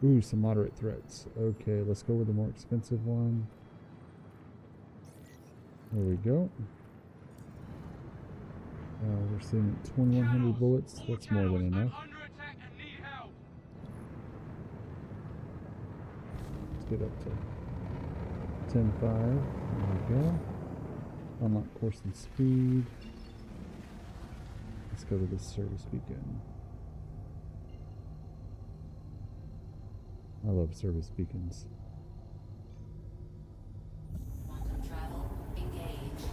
ooh, some moderate threats. Okay, let's go with the more expensive one. There we go. We're sitting at 2,100 bullets. That's more than enough. Under attack and need help. Let's get up to 10.5. There we go. Unlock course and speed. Let's go to this service beacon. I love service beacons. Quantum travel engaged.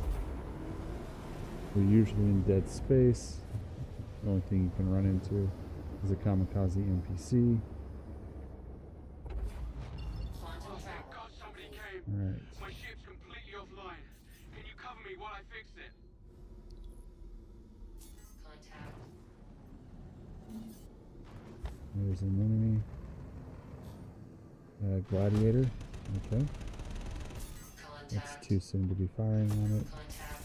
We're usually in dead space. The only thing you can run into is a kamikaze NPC. Quantum Oh, thank travel. God somebody came. Alright. My ship's completely offline. Can you cover me while I fix it? Contact. There's an enemy. Gladiator. Okay. Contact. It's too soon to be firing on it. Contact.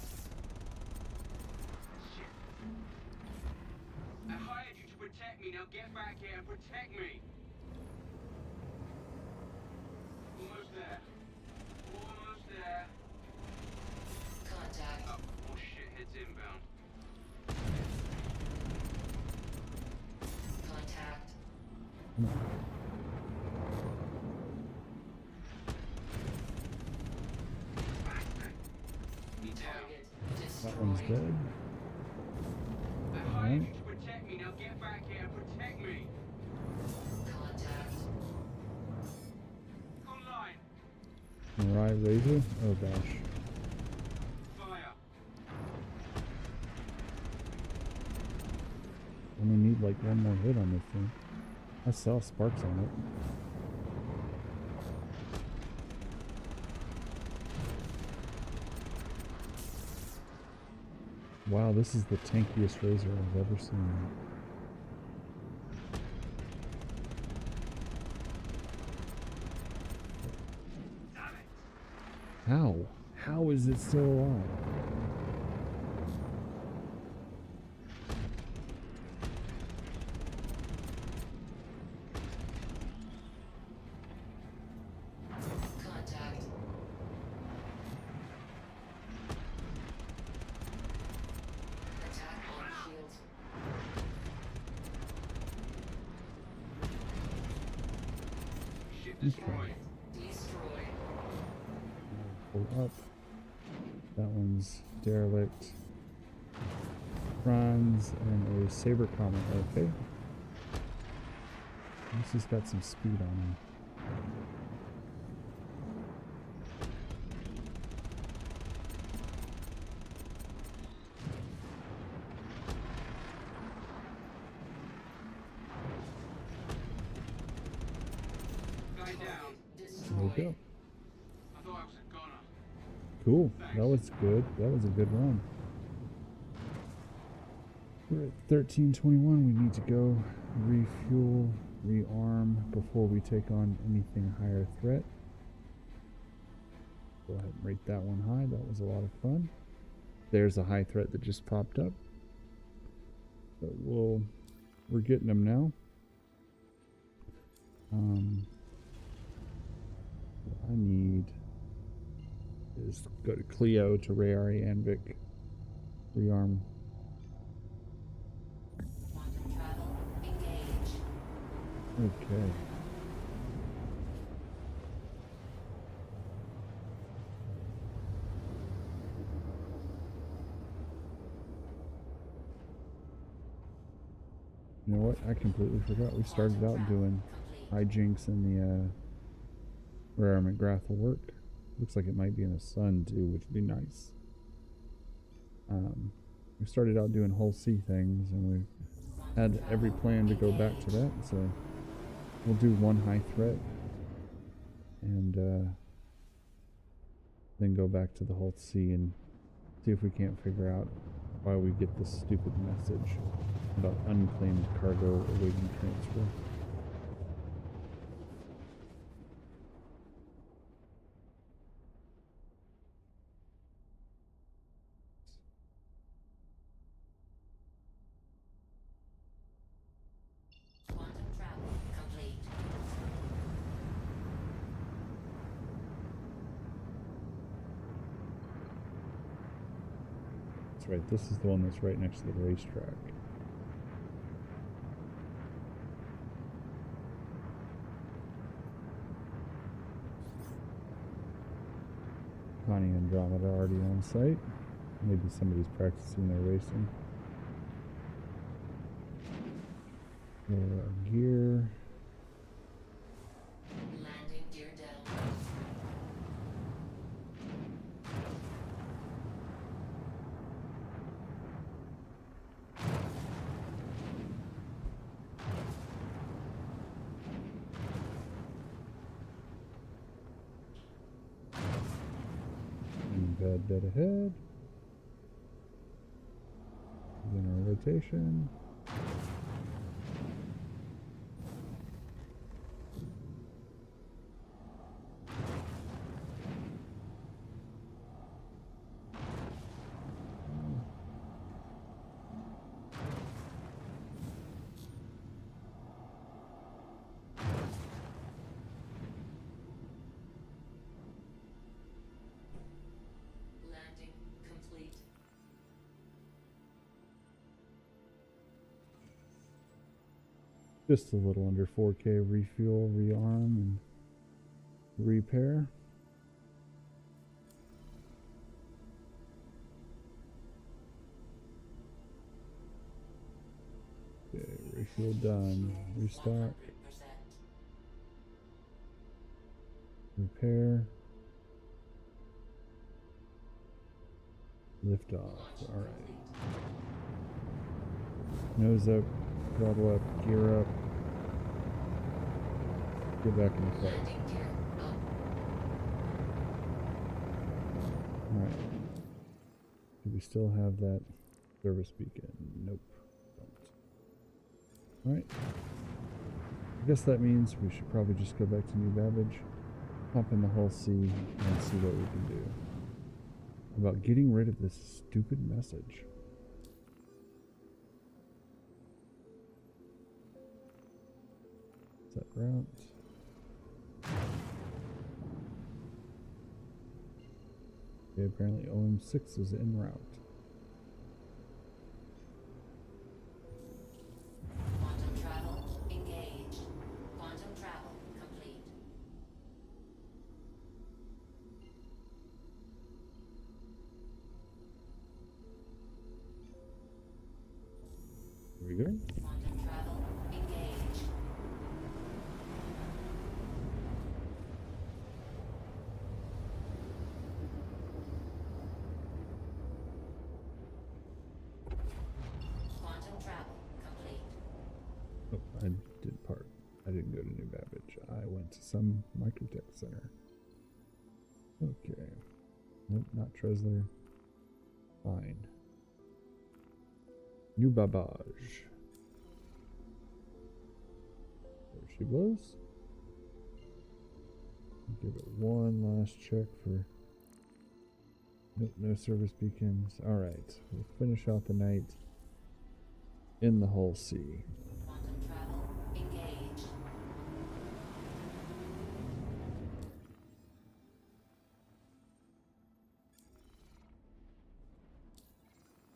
I hired you to protect me. Now get back here and protect me. Almost there. Almost there. Contact. Oh shit, it's inbound. Contact. Come on. Me down. Target That one's destroyed. dead. I hired you to protect me. Now get back here and protect me. Contact. Online. Mirai laser. Oh gosh. Fire. Only need like one more hit on this thing. I saw sparks on it. Wow, this is the tankiest Razor I've ever seen. How? How is it still alive? Contact. Attack on shields. Ship destroyed. Destroyed. Pull up. That one's derelict. Franz and a saber comet. Okay. At least he's got some speed on him. Guy down. There Destroyed. we go. I thought I was a goner. Cool. That was good. That was a good run. We're at 1321. We need to go refuel, rearm before we take on anything higher threat. Go ahead and rate that one high. That was a lot of fun. There's a high threat that just popped up. But we're getting them now. What I need is go to Clio to Rayari Anvik, rearm. Quantum travel. Engage. Okay. You know what? I completely forgot. We started out doing hijinks in the where our McGrath will work. Looks like it might be in the sun too, which would be nice. We started out doing whole sea things, and we had every plan to go back to that. So we'll do one high threat, and then go back to the whole sea and see if we can't figure out why we get this stupid message about unclaimed cargo awaiting transfer. Quantum travel complete. That's right, this is the one that's right next to the racetrack. Connie and Andromeda are already on site. Maybe somebody's practicing their racing. Gear. Landing gear down. Bad dead ahead. Begin our rotation. Landing complete. Just a little under 4K refuel, rearm, and repair. Okay, refuel done. Restock. 100%. Repair. Lift off. Alright. Nose up, throttle up, gear up. Get back in the flight. Landing gear up. Alright. Do we still have that Service beacon. Nope. Don't. Alright. I guess that means we should probably just go back to New Babbage, hop in the Hull C, and see what we can do about getting rid of this stupid message. Set route. Okay, apparently OM6 is en route. Quantum travel engaged. Quantum travel complete. Here we go. Quantum travel engaged. Quantum travel complete. Oh, I didn't go to New Babbage. I went to some Microtech center. Okay. Nope, not Tresler. Fine. New Babbage. There she blows. Give it one last check for... Nope, no service beacons. Alright, we'll finish out the night in the Hull C. Quantum travel engaged.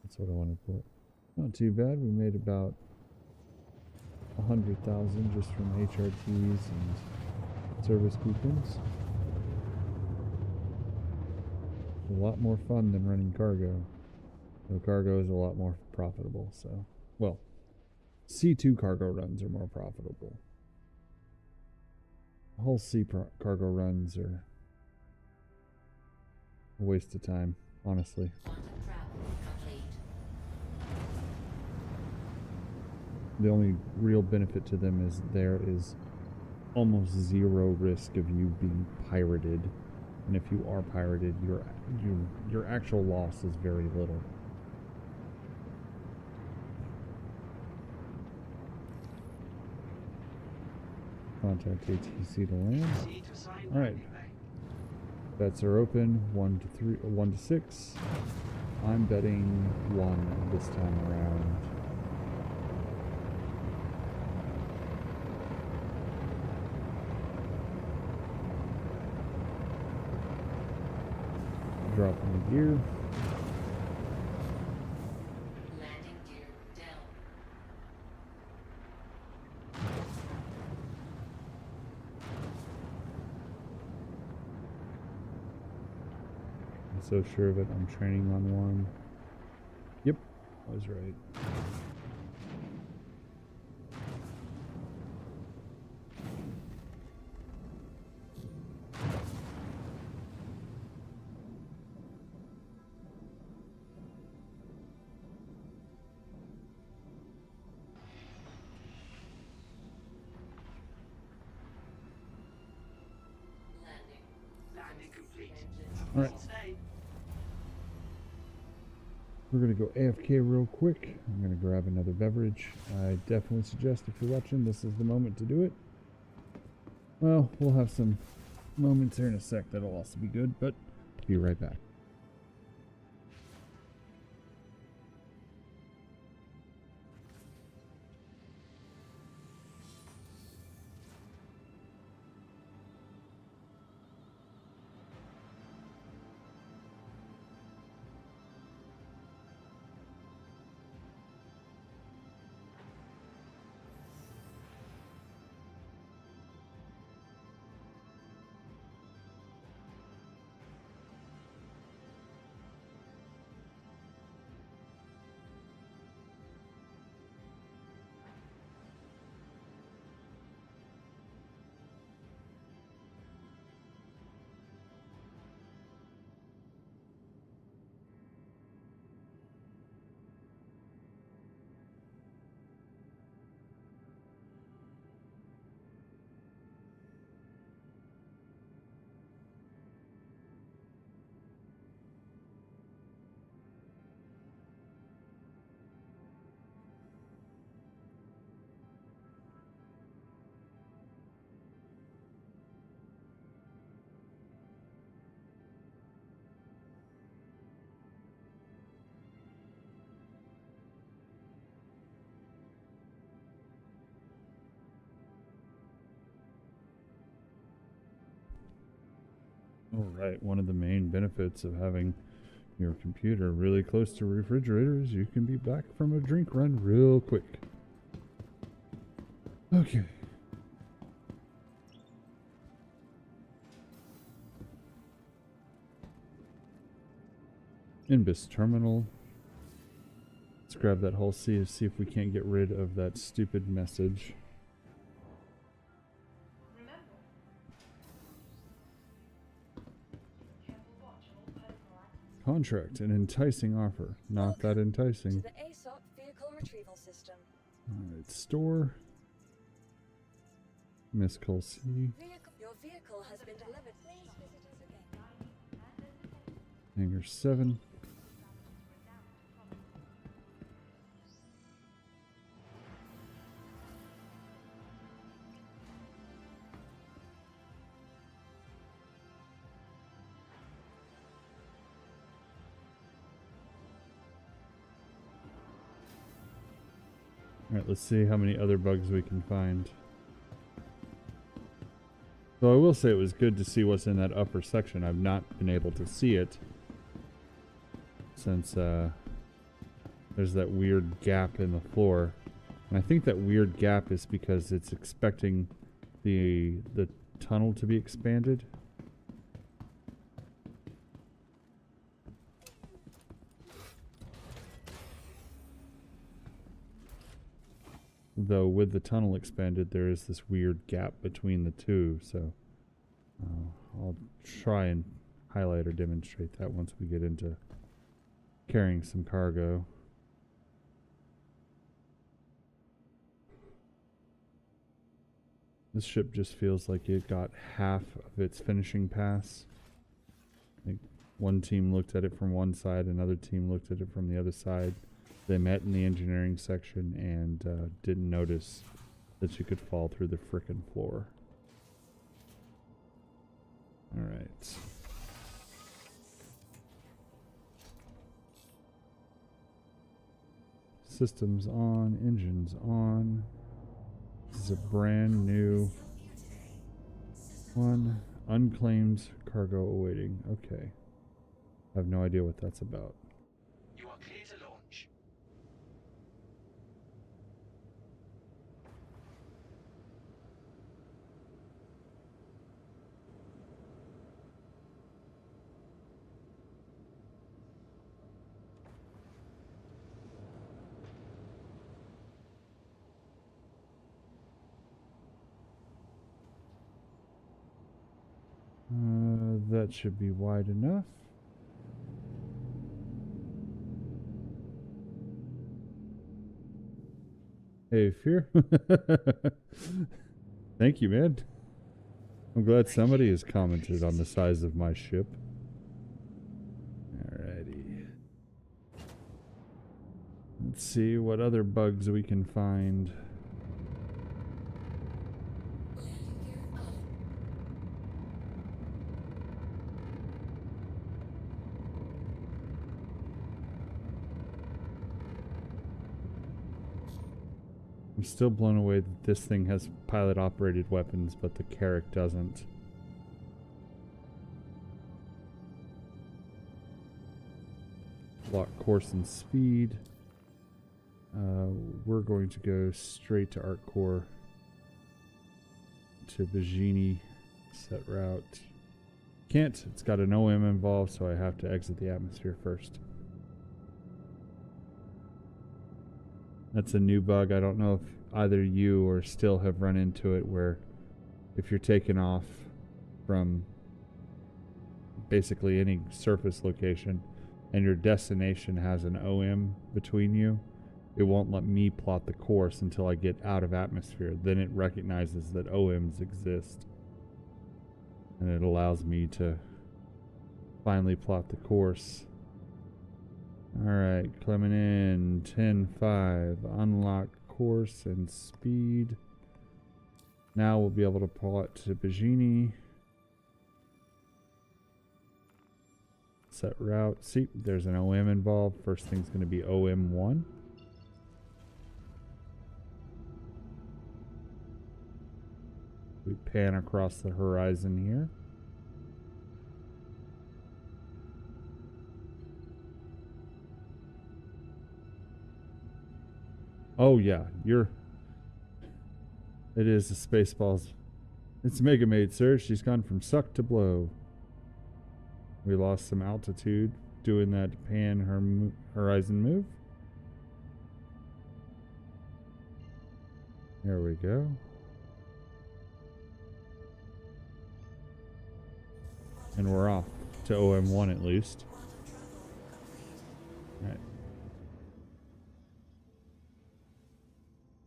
That's what I want to put. Not too bad. We made about 100,000 just from HRTs and service beacons. A lot more fun than running cargo. The cargo is a lot more profitable. So, well, C2 cargo runs are more profitable. Whole C cargo runs are a waste of time, honestly. Quantum travel complete. The only real benefit to them is there is almost zero risk of you being pirated, and if you are pirated, your actual loss is very little. Contact ATC to land. All right, bets are open. 1 to 3, 1 to 6. I'm betting 1 this time around. Dropping the gear. Landing gear down. I'm so sure of it. I'm training on one. Yep, I was right. Landing complete. All right. We're going to go AFK real quick. I'm going to grab another beverage. I definitely suggest if you're watching, this is the moment to do it. Well, we'll have some moments here in a sec that'll also be good, but be right back. Alright, one of the main benefits of having your computer really close to refrigerators, you can be back from a drink run real quick. Okay. Inbis terminal. Let's grab that whole C to see if we can't get rid of that stupid message. Remember, careful watch of all personal items. Contract, an enticing offer. Not that To enticing. the ASOC vehicle retrieval system. Alright, store. Miss Cole C. Your vehicle has been delivered. Please visit us again. Hangar 7. Alright, let's see how many other bugs we can find. So I will say it was good to see what's in that upper section. I've not been able to see it since there's that weird gap in the floor. And I think that weird gap is because it's expecting the tunnel to be expanded. Though with the tunnel expanded, there is this weird gap between the two, so I'll try and highlight or demonstrate that once we get into carrying some cargo. This ship just feels like it got half of its finishing pass. I think one team looked at it from one side, another team looked at it from the other side. They met in the engineering section and didn't notice that you could fall through the frickin' floor. Alright. Systems on, engines on. This is a brand new one. Unclaimed cargo awaiting. Okay. I have no idea what that's about. You are clear to launch. That should be wide enough. Hey, Fear. Thank you, man. I'm glad somebody has commented on the size of my ship. Alrighty. Let's see what other bugs we can find. I'm still blown away that this thing has pilot-operated weapons, but the Carrack doesn't. Lock course and speed. We're going to go straight to Art Core. To Vigini. Set route. Can't. It's got an OM involved, so I have to exit the atmosphere first. That's a new bug. I don't know if either you or still have run into it, where if you're taking off from basically any surface location and your destination has an OM between you, it won't let me plot the course until I get out of atmosphere. Then it recognizes that OMs exist, and it allows me to finally plot the course. Alright, coming in 10-5, unlock course and speed. Now we'll be able to plot to Vigini. Set route. See, there's an OM involved. First thing's going to be OM1. We pan across the horizon here. Oh yeah, it is the Spaceballs. It's Mega Maid, sir. She's gone from suck to blow. We lost some altitude doing that Horizon move. There we go. And we're off to OM1 at least. Alright.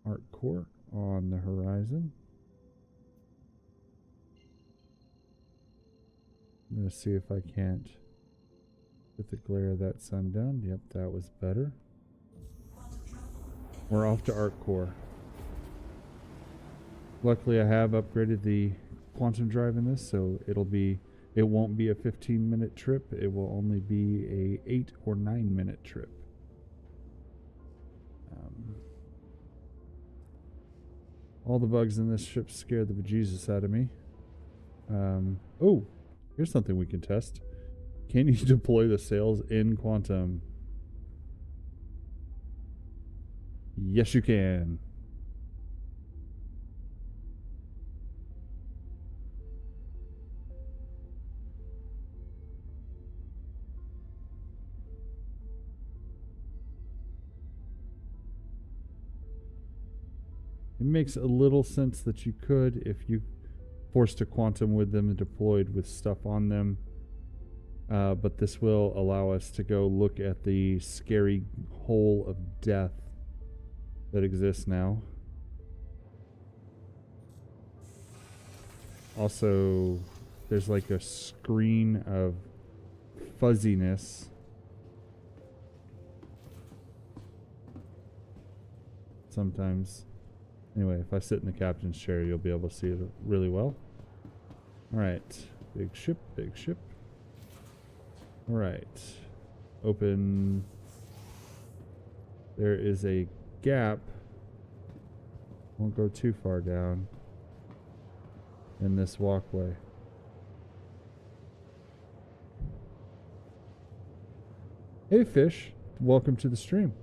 Art Core on the horizon. I'm going to see if I can't get the glare of that sun down. Yep, that was better. We're off to Art Core. Luckily I have upgraded the quantum drive in this, so it won't be a 15-minute trip. It will only be a 8 or 9-minute trip. All the bugs in this ship scare the bejesus out of me. Oh, here's something we can test. Can you deploy the sails in quantum? Yes, you can. It makes a little sense that you could if you forced to quantum with them and deployed with stuff on them. But this will allow us to go look at the scary hole of death that exists now. Also, there's like a screen of fuzziness. Sometimes. Anyway, if I sit in the captain's chair, you'll be able to see it really well. Alright. Big ship, big ship. Alright. Open. There is a gap. Won't go too far down in this walkway. Hey fish, welcome to the stream.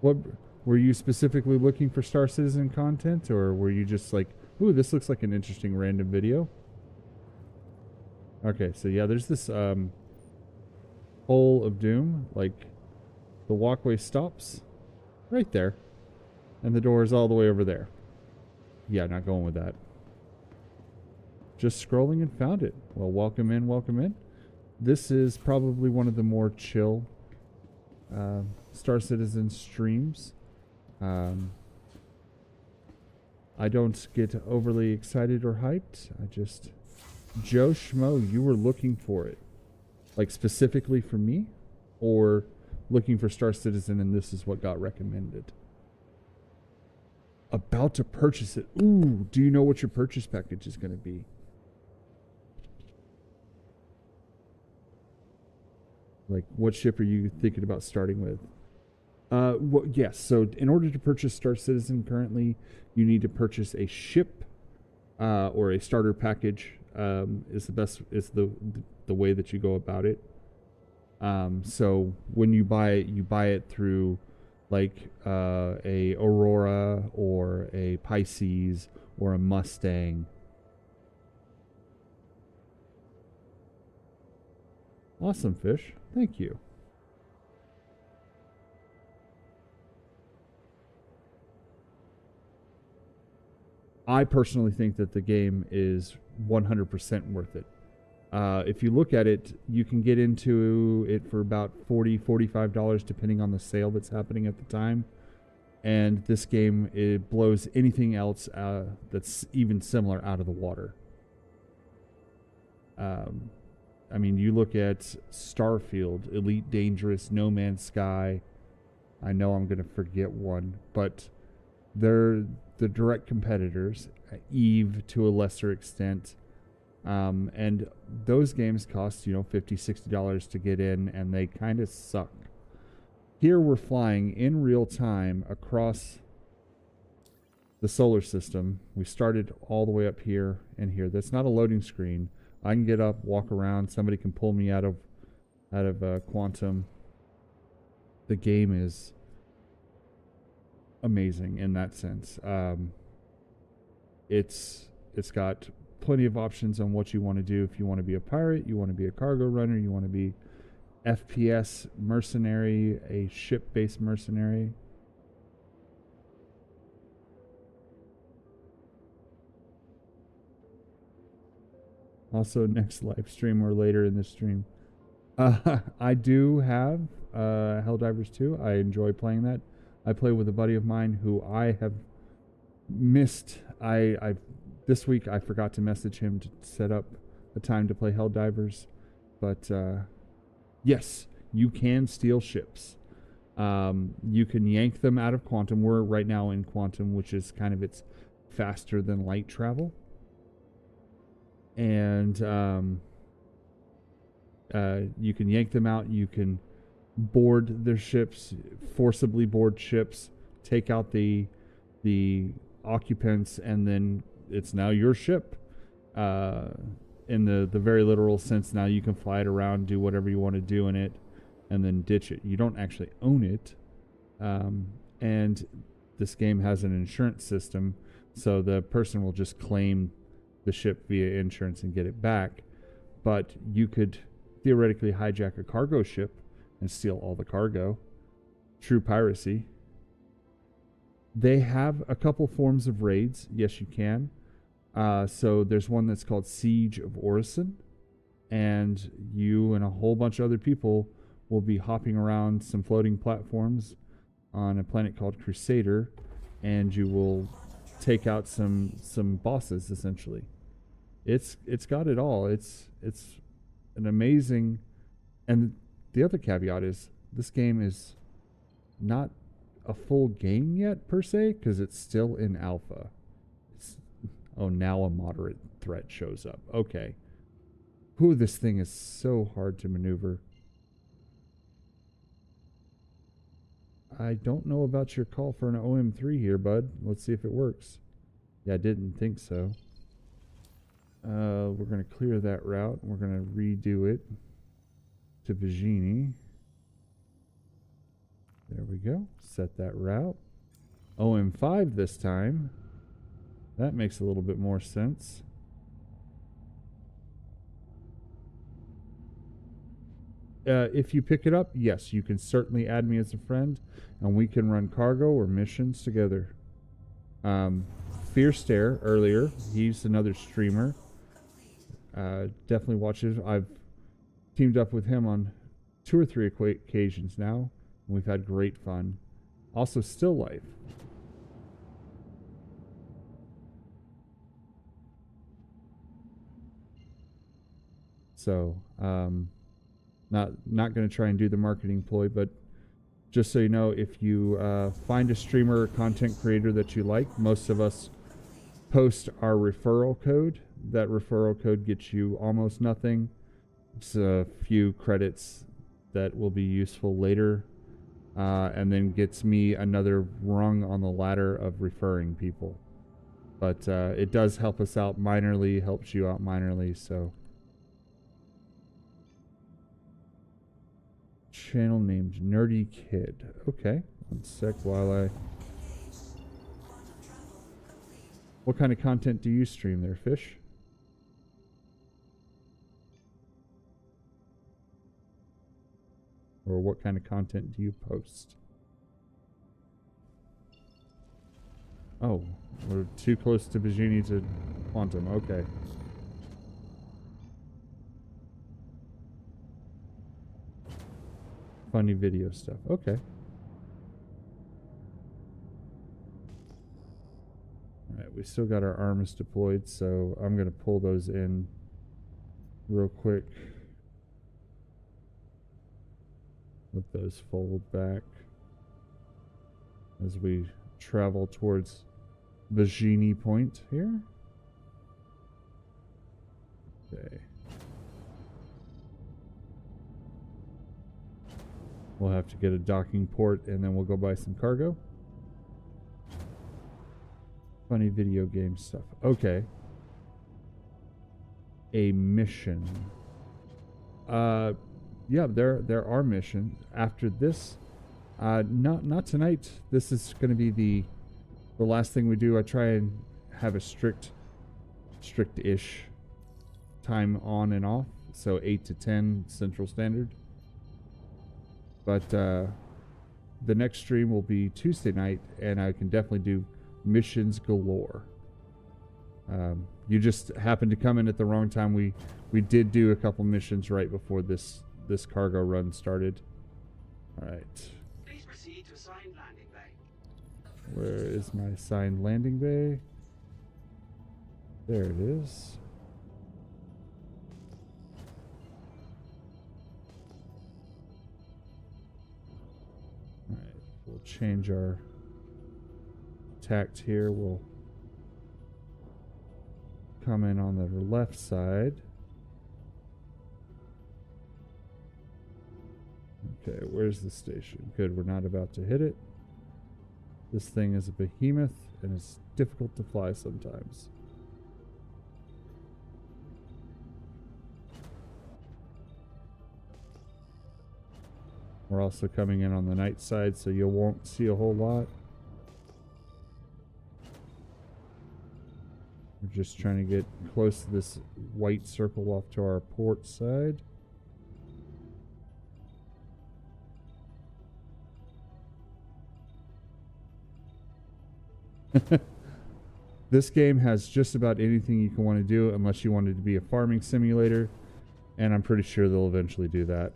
What were you specifically looking for Star Citizen content, or were you just like, ooh, this looks like an interesting random video? Okay, so yeah, there's this hole of doom. Like, the walkway stops right there, and the door is all the way over there. Yeah, not going with that. Just scrolling and found it. Well, welcome in, welcome in. This is probably one of the more chill Star Citizen streams. I don't get overly excited or hyped. I just... Joe Schmo, you were looking for it. Like specifically for me? Or looking for Star Citizen and this is what got recommended? About to purchase it. Ooh, do you know what your purchase package is going to be? Like, what ship are you thinking about starting with? Well, yes, so in order to purchase Star Citizen currently, you need to purchase a ship or a starter package. Is the way that you go about it. So when you buy it through like a Aurora or a Pisces or a Mustang. Awesome fish. Thank you. I personally think that the game is 100% worth it. If you look at it, you can get into it for about $40, $45 depending on the sale that's happening at the time. And this game, it blows anything else that's even similar out of the water. I mean, you look at Starfield, Elite Dangerous, No Man's Sky. I know I'm going to forget one, but they're the direct competitors. Eve to a lesser extent. And those games cost, $50, $60 to get in, and they kind of suck. Here we're flying in real time across the solar system. We started all the way up here and here. That's not a loading screen. I can get up, walk around. Somebody can pull me out of quantum. the game is amazing in that sense. It's got plenty of options on what you want to do. If you want to be a pirate, you want to be a cargo runner, you want to be FPS mercenary, a ship-based mercenary. Also, next live stream or later in the stream. I do have Helldivers 2. I enjoy playing that. I play with a buddy of mine who I have missed. This week I forgot to message him to set up a time to play Helldivers. But yes, you can steal ships. You can yank them out of Quantum. We're right now in Quantum, which is kind of its faster than light travel. And you can yank them out. You can board their ships, forcibly board ships, take out the occupants, and then it's now your ship. In the very literal sense, now you can fly it around, do whatever you want to do in it, and then ditch it. You don't actually own it. And this game has an insurance system, so the person will just claim the ship via insurance and get it back. But you could theoretically hijack a cargo ship and steal all the cargo. True piracy. They have a couple forms of raids. Yes, you can. So there's one that's called Siege of Orison, and you and a whole bunch of other people will be hopping around some floating platforms on a planet called Crusader, and you will take out some bosses, essentially. It's got it all. It's an amazing, and the other caveat is this game is not a full game yet per se, because it's still in alpha. Oh, now a moderate threat shows up. Okay. Ooh, this thing is so hard to maneuver. I don't know about your call for an OM3 here, bud. Let's see if it works. Yeah, I didn't think so. We're going to clear that route. We're going to redo it to Vengenace. There we go. Set that route. OM5 this time. That makes a little bit more sense. If you pick it up, yes, you can certainly add me as a friend, and we can run cargo or missions together. Fear Stare earlier, he's another streamer. Definitely watches. I've teamed up with him on 2 or 3 occasions now, and we've had great fun. Also, Still Life. So, not going to try and do the marketing ploy, but just so you know, if you find a streamer or content creator that you like, most of us post our referral code. That referral code gets you almost nothing. It's a few credits that will be useful later, and then gets me another rung on the ladder of referring people. But it does help us out minorly, helps you out minorly, so. Channel named Nerdy Kid. Okay, one sec while I... What kind of content do you stream there, Fish? Or what kind of content do you post? Oh, we're too close to Vengenace to Quantum. Okay. Funny video stuff. Okay. Alright, we still got our arms deployed, so I'm going to pull those in real quick. Let those fold back as we travel towards Vengenace Point here. Okay. We'll have to get a docking port, and then we'll go buy some cargo. Funny video game stuff. Okay. A mission. Yeah, there are missions. After this Not tonight. This is going to be the last thing we do. I try and have a strict-ish time on and off, so 8 to 10 Central Standard. But the next stream will be Tuesday night, and I can definitely do missions galore. You just happened to come in at the wrong time. We did do a couple missions right before this cargo run started. All right. Please proceed to assigned landing bay. Where is my assigned landing bay? There it is. All right, we'll change our tact here. We'll come in on the left side. Okay, where's the station? Good, we're not about to hit it. This thing is a behemoth, and it's difficult to fly sometimes. We're also coming in on the night side, so you won't see a whole lot. We're just trying to get close to this white circle off to our port side. This game has just about anything you can want to do, unless you want it to be a farming simulator, and I'm pretty sure they'll eventually do that.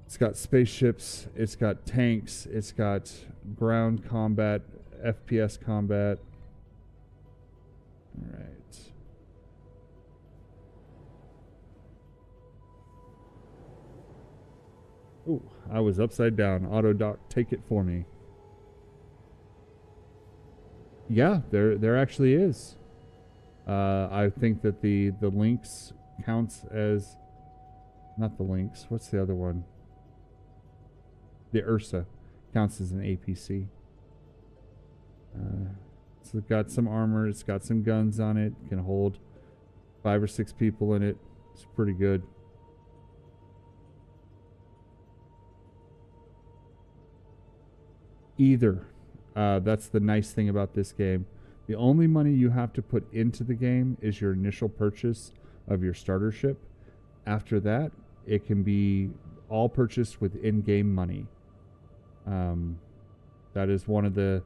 It's got spaceships, it's got tanks, it's got ground combat, FPS combat. All right. Ooh, I was upside down. Auto dock, take it for me. Yeah, there actually is. I think that the Lynx counts as, not the Lynx. What's the other one? The Ursa counts as an APC. So it's got some armor. It's got some guns on it. Can hold 5 or 6 people in it. It's pretty good. Either. That's the nice thing about this game. The only money you have to put into the game is your initial purchase of your starter ship. After that, it can be all purchased with in-game money. That is one of the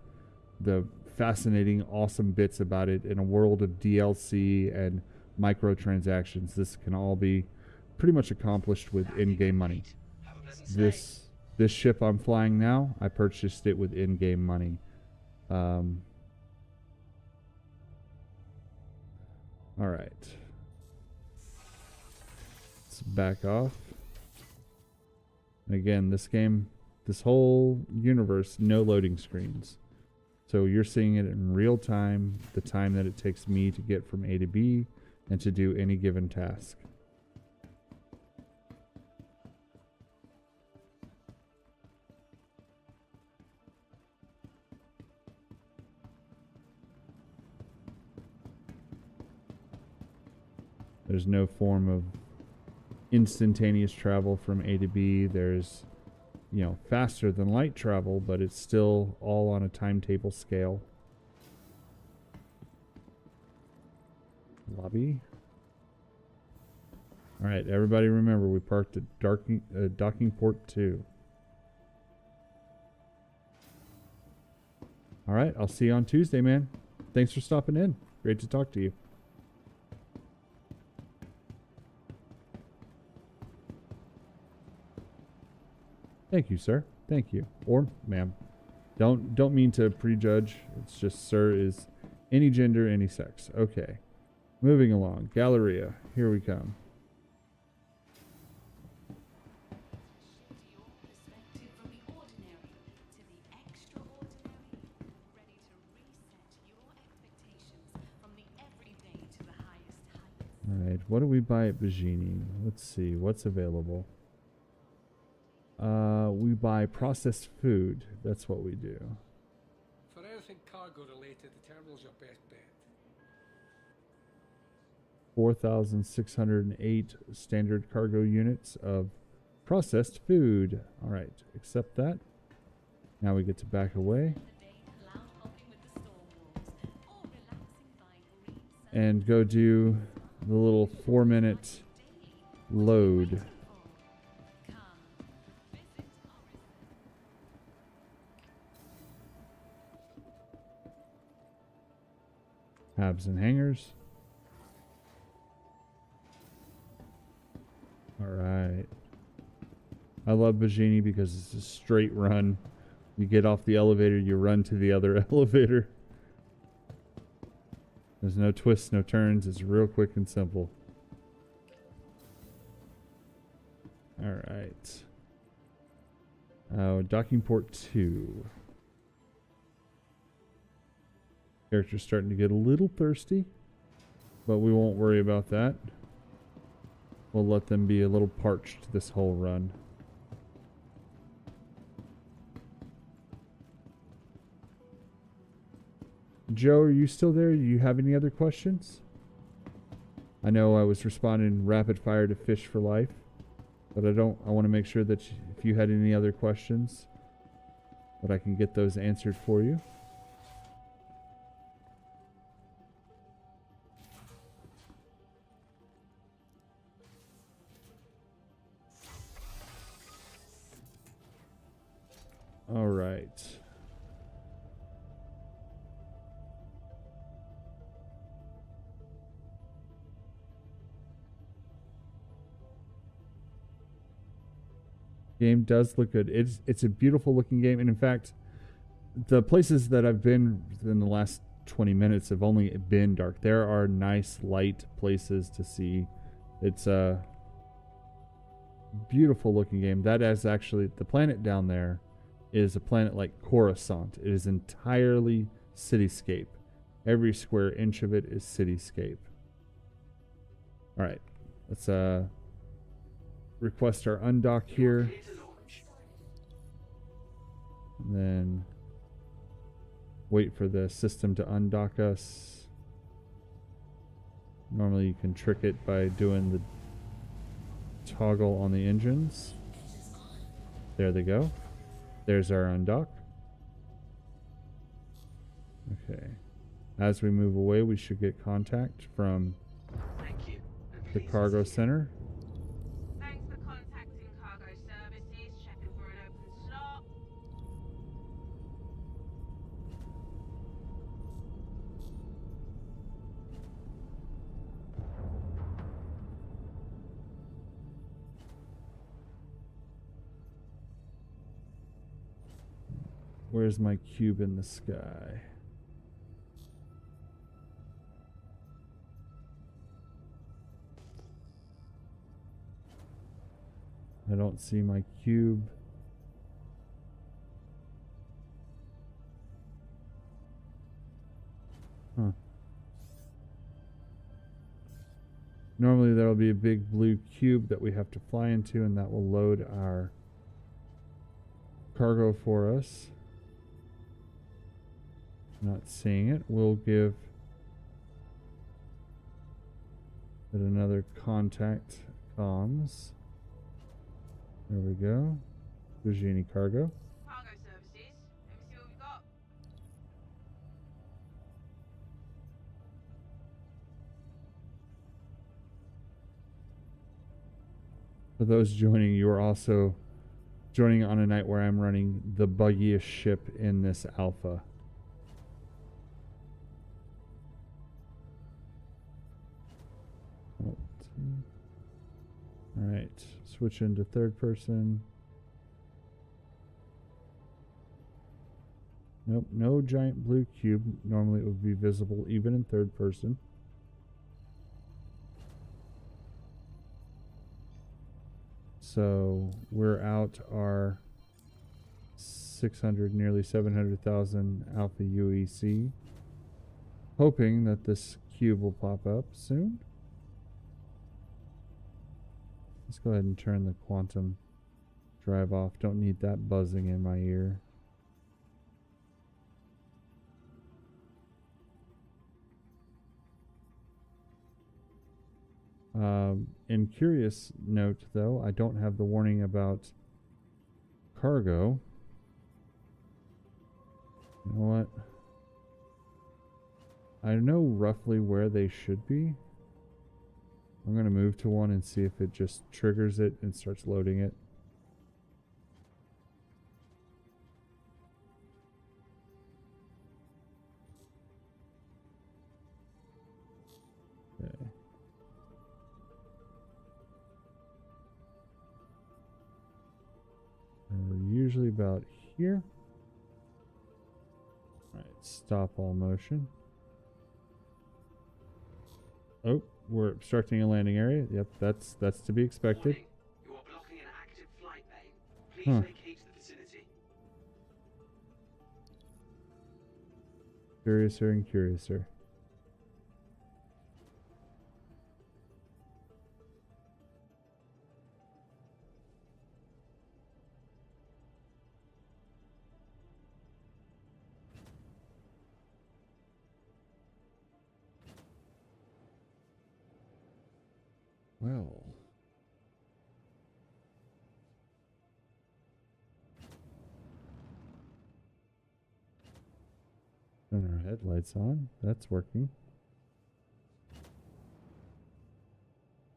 fascinating, awesome bits about it. In a world of DLC and microtransactions, this can all be pretty much accomplished with in-game money. Have a pleasant stay. This ship I'm flying now, I purchased it with in-game money. All right. Let's back off. And again, this game, this whole universe, no loading screens. So you're seeing it in real time, the time that it takes me to get from A to B and to do any given task. There's no form of instantaneous travel from A to B. There's, faster than light travel, but it's still all on a timetable scale. Lobby. All right, everybody remember, we parked at docking port 2. All right, I'll see you on Tuesday, man. Thanks for stopping in. Great to talk to you. Thank you, sir. Thank you. Or ma'am. Don't mean to prejudge. It's just sir is any gender, any sex. Okay. Moving along. Galleria. Here we come. Your perspective from the ordinary to the extraordinary. Ready to reset your expectations from the everyday to the highest heights. All right. What do we buy at Bajini? Let's see. What's available? We buy processed food. That's what we do. For anything cargo related, the terminal's your best bet. 4,608 standard cargo units of Processed food. All right, accept that. Now we get to back away and go do the little 4-minute load. Tabs and hangers. All right. I love Vengenace because it's a straight run. You get off the elevator, you run to the other elevator. There's no twists, no turns. It's real quick and simple. All right. Docking port 2. Character's starting to get a little thirsty, but we won't worry about that. We'll let them be a little parched this whole run. Joe, are you still there? Do you have any other questions? I know I was responding rapid fire to Fish for Life, but I want to make sure that if you had any other questions, that I can get those answered for you. All right. Game does look good. It's a beautiful looking game, and in fact, the places that I've been in the last 20 minutes have only been dark. There are nice light places to see. It's a beautiful looking game. That is actually the planet down there is a planet like Coruscant. It is entirely cityscape. Every square inch of it is cityscape. All right, let's request our undock here. And then wait for the system to undock us. Normally you can trick it by doing the toggle on the engines. There they go. There's our undock. Okay. As we move away, we should get contact from the cargo center. Thanks for contacting cargo services. Checking for an open slot. Where's my cube in the sky? I don't see my cube. Huh. Normally there will be a big blue cube that we have to fly into, and that will load our cargo for us. Not seeing it. We'll give it another contact comms. There we go. Vengenace cargo. Cargo services. Let me see what we got. For those joining, you are also joining on a night where I'm running the buggiest ship in this alpha. Alright, switch into third person. Nope, no giant blue cube. Normally it would be visible even in third person. So we're out our 600, nearly 700,000 alpha UEC. Hoping that this cube will pop up soon. Let's go ahead and turn the quantum drive off. Don't need that buzzing in my ear. In curious note, though, I don't have the warning about cargo. You know what? I know roughly where they should be. I'm going to move to one and see if it just triggers it and starts loading it. Okay. And we're usually about here. Alright, stop all motion. Oh, we're obstructing a landing area. Yep, that's to be expected. Warning. You are blocking an active flight lane. Please Huh. vacate the vicinity. Curiouser and curiouser. Well. Turn our headlights on. That's working.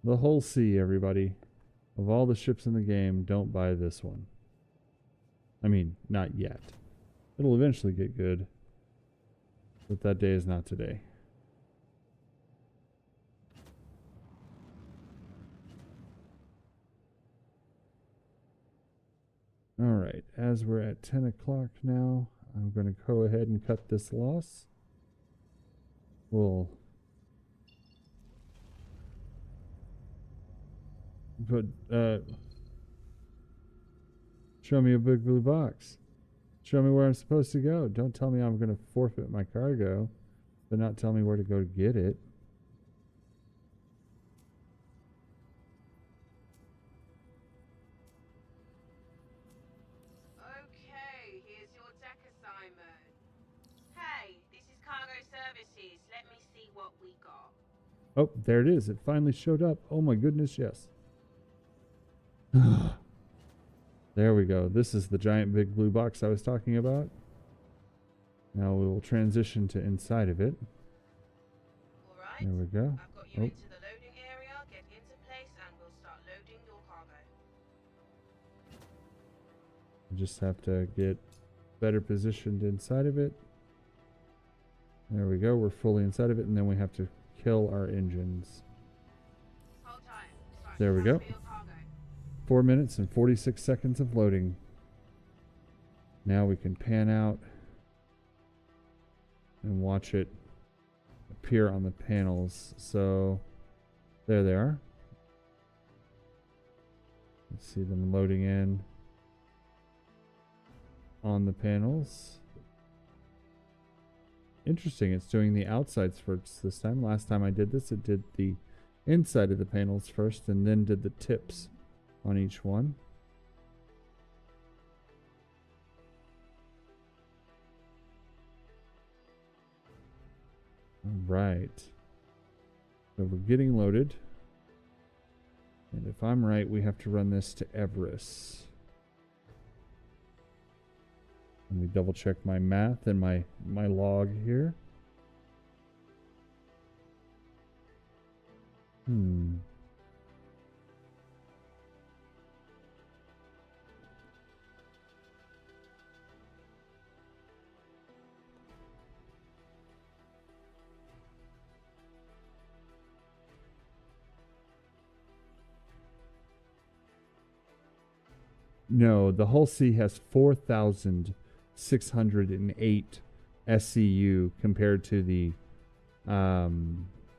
The Hull C, everybody. Of all the ships in the game, don't buy this one. I mean, not yet. It'll eventually get good. But that day is not today. Alright, as we're at 10 o'clock now, I'm going to go ahead and cut this loss. We'll put, show me a big blue box. Show me where I'm supposed to go. Don't tell me I'm going to forfeit my cargo, but not tell me where to go to get it. Okay, here's your deck assignment. Hey, this is cargo services. Let me see what we got. Oh, there it is. It finally showed up. Oh my goodness, yes. There we go. This is the giant big blue box I was talking about. Now we will transition to inside of it. All right. There we go. I've got you Oh. into the loading area. Get into place and we'll start loading your cargo. Just have to get better positioned inside of it. There we go. We're fully inside of it, and then we have to kill our engines. Hold time. Start There we go. transfer your cargo. 4 minutes and 46 seconds of loading. Now we can pan out and watch it appear on the panels. So there they are. Let's see them loading in on the panels. Interesting, it's doing the outsides first this time. Last time I did this, it did the inside of the panels first and then did the tips on each one. All right. So we're getting loaded. And if I'm right, we have to run this to Everest. Let me double check my math and my log here. No, the Hull C has 4,608 SCU compared to the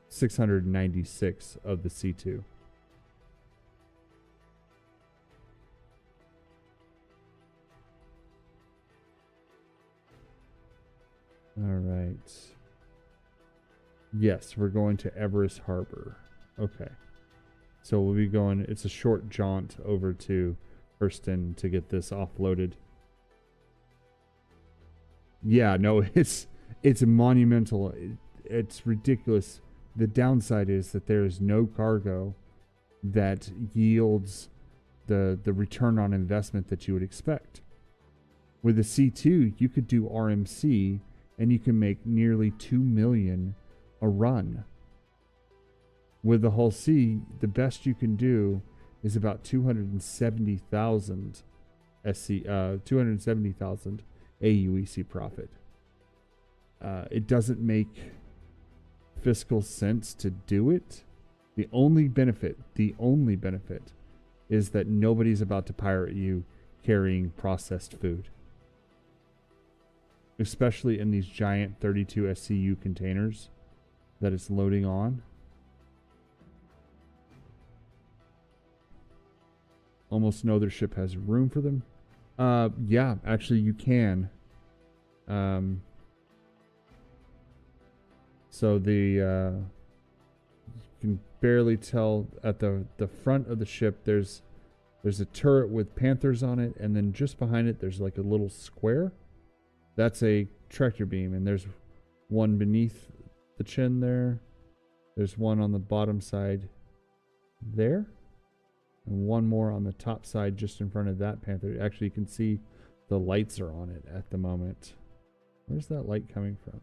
696 of the C2. All right. Yes, we're going to Everest Harbor. Okay. So we'll be going, it's a short jaunt over to Hurston to get this offloaded. Yeah, no, it's monumental. It's ridiculous the downside is that there is no cargo that yields the return on investment that you would expect. With the C2, you could do RMC and you can make nearly 2 million a run. With the Hull C, the best you can do is about 270,000 270,000 AUEC profit. It doesn't make fiscal sense to do it. The only benefit is that nobody's about to pirate you carrying processed food. Especially in these giant 32 SCU containers that it's loading on. Almost no other ship has room for them. Yeah, actually you can. So you can barely tell at the front of the ship there's a turret with Panthers on it, and then just behind it there's like a little square. That's a tractor beam, and there's one beneath the chin there. There's one on the bottom side there. And one more on the top side just in front of that Panther. Actually, you can see the lights are on it at the moment. Where's that light coming from?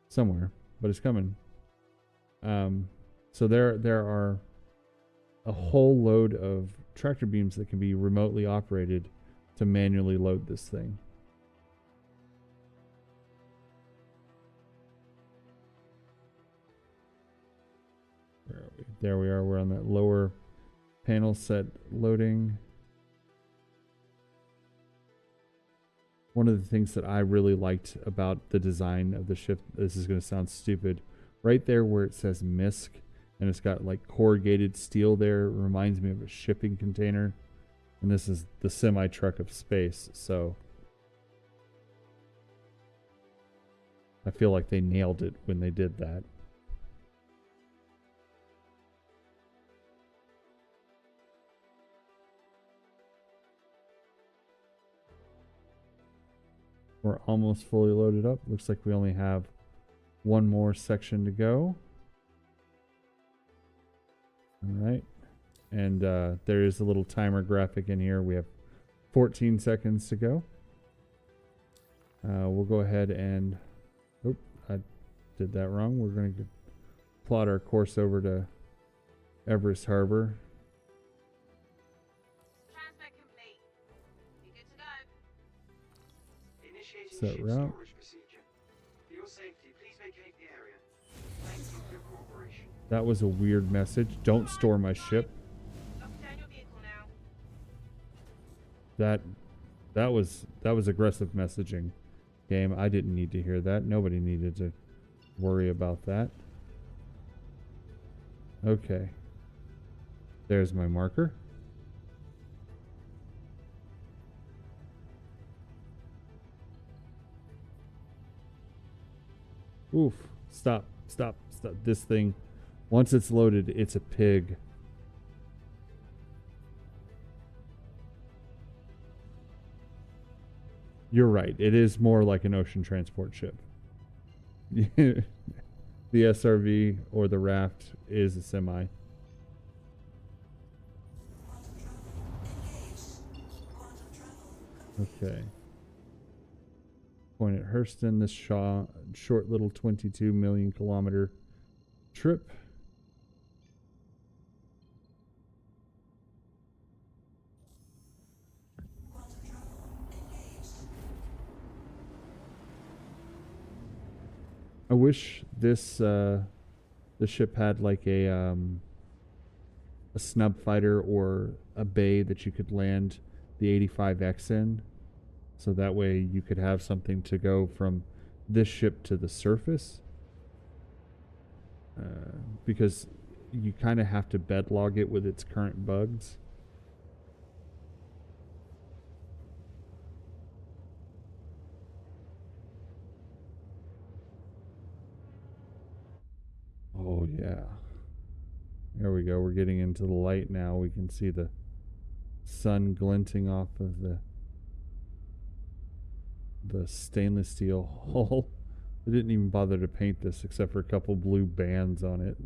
Somewhere, but it's coming. So there are a whole load of tractor beams that can be remotely operated to manually load this thing. Where are we? There we are. We're on that lower panel set loading. One of the things that I really liked about the design of the ship, this is going to sound stupid, right there where it says MISC and it's got like corrugated steel there, it reminds me of a shipping container. And this is the semi-truck of space, so I feel like they nailed it when they did that. We're almost fully loaded up. Looks like we only have one more section to go. All right. And there is a little timer graphic in here. We have 14 seconds to go. We'll go ahead and... Oop, I did that wrong. We're going to plot our course over to Everest Harbor. Transfer complete. You good to go? Initiating Set ship route. storage procedure. For your safety, please vacate the area. Thank you for your cooperation. That was a weird message. Don't store my ship. Lock down your vehicle now. That was aggressive messaging, game. I didn't need to hear that. Nobody needed to worry about that. Okay. There's my marker. Oof. Stop. This thing, once it's loaded, it's a pig. You're right. It is more like an ocean transport ship. The SRV or the raft is a semi. Okay. Point at Hurston, this short little 22 million kilometer trip. I wish this the ship had like a snub fighter or a bay that you could land the 85X in, so that way you could have something to go from this ship to the surface, because you kind of have to bed log it with its current bugs. Oh yeah. There we go. We're getting into the light now. We can see the sun glinting off of the stainless steel hull I didn't even bother to paint this except for a couple blue bands on it.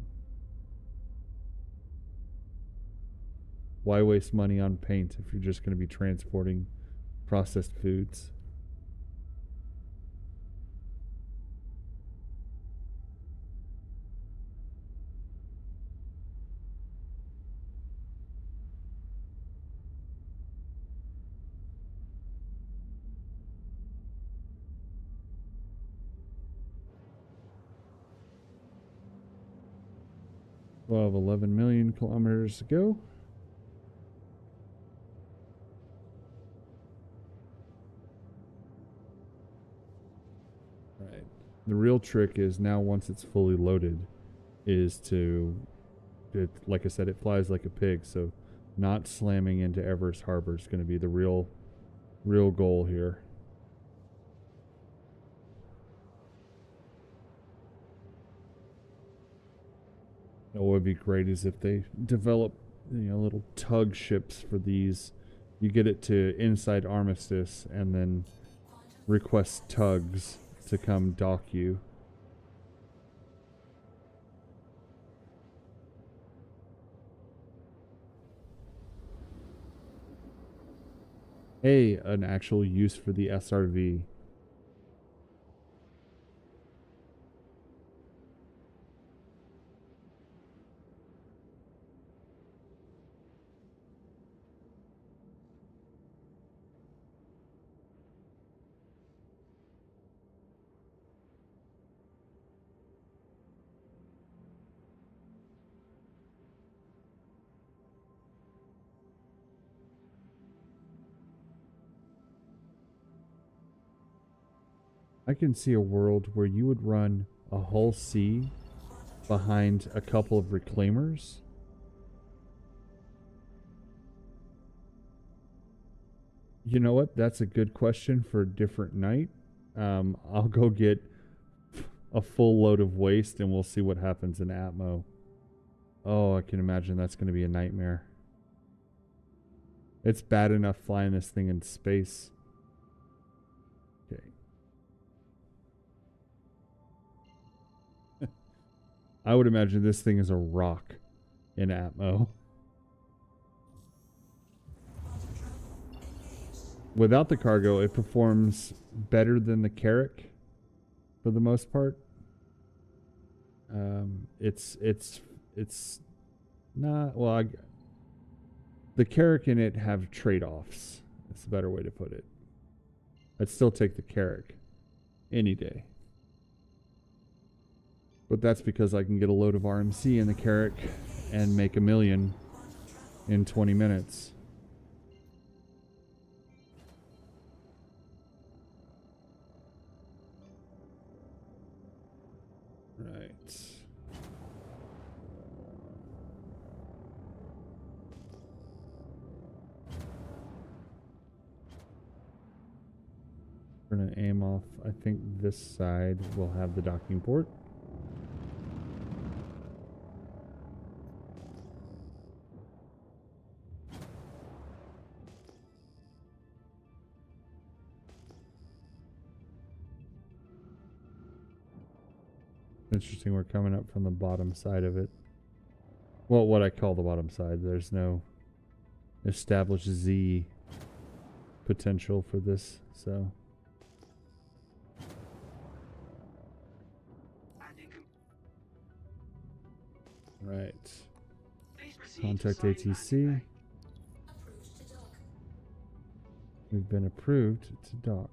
Why waste money on paint if you're just going to be transporting processed foods? We'll have 11 million kilometers to go. Right. The real trick is now once it's fully loaded is to, like I said, it flies like a pig. So not slamming into Everest Harbor is going to be the real goal here. What would be great is if they develop, little tug ships for these. You get it to inside Armistice and then request tugs to come dock you. Hey, an actual use for the SRV. I can see a world where you would run a whole sea behind a couple of reclaimers. You know what? That's a good question for a different night. I'll go get a full load of waste and we'll see what happens in Atmo. Oh, I can imagine that's going to be a nightmare. It's bad enough flying this thing in space. Okay. I would imagine this thing is a rock in Atmo. Without the cargo, it performs better than the Carrack for the most part. It's not, well, the Carrack and it have trade-offs. That's a better way to put it. I'd still take the Carrack any day. But that's because I can get a load of RMC in the Carrack and make $1 million in 20 minutes. Right. We're going to aim off, I think this side will have the docking port. Interesting, we're coming up from the bottom side of it. Well, what I call the bottom side. There's no established Z potential for this, so. Right. Contact ATC. We've been approved to dock.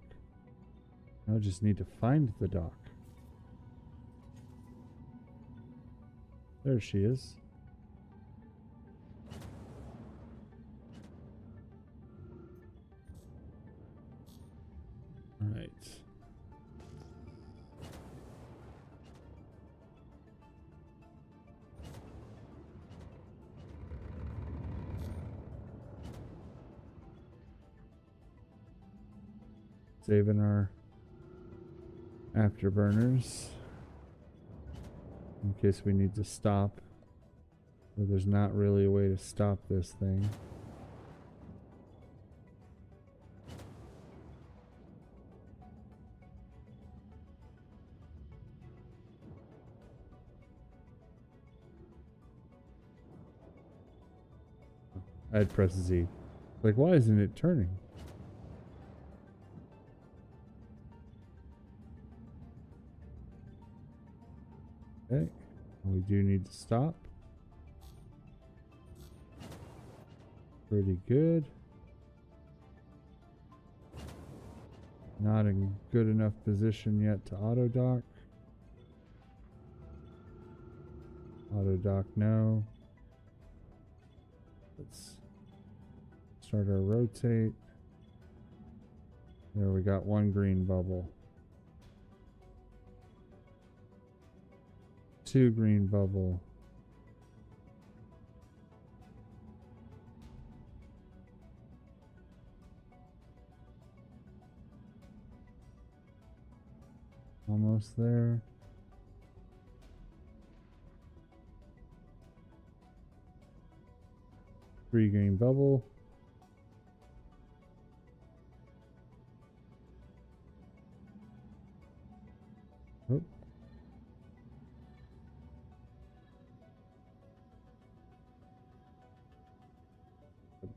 Now I just need to find the dock. There she is. All right. Saving our afterburners in case we need to stop. But there's not really a way to stop this thing. I'd press Z. Like, why isn't it turning? Okay. We do need to stop. Pretty good. Not in good enough position yet to auto dock. Auto dock, no. Let's start our rotate. There, we got one green bubble. 2 green bubble. Almost there. Three green bubble. Oh.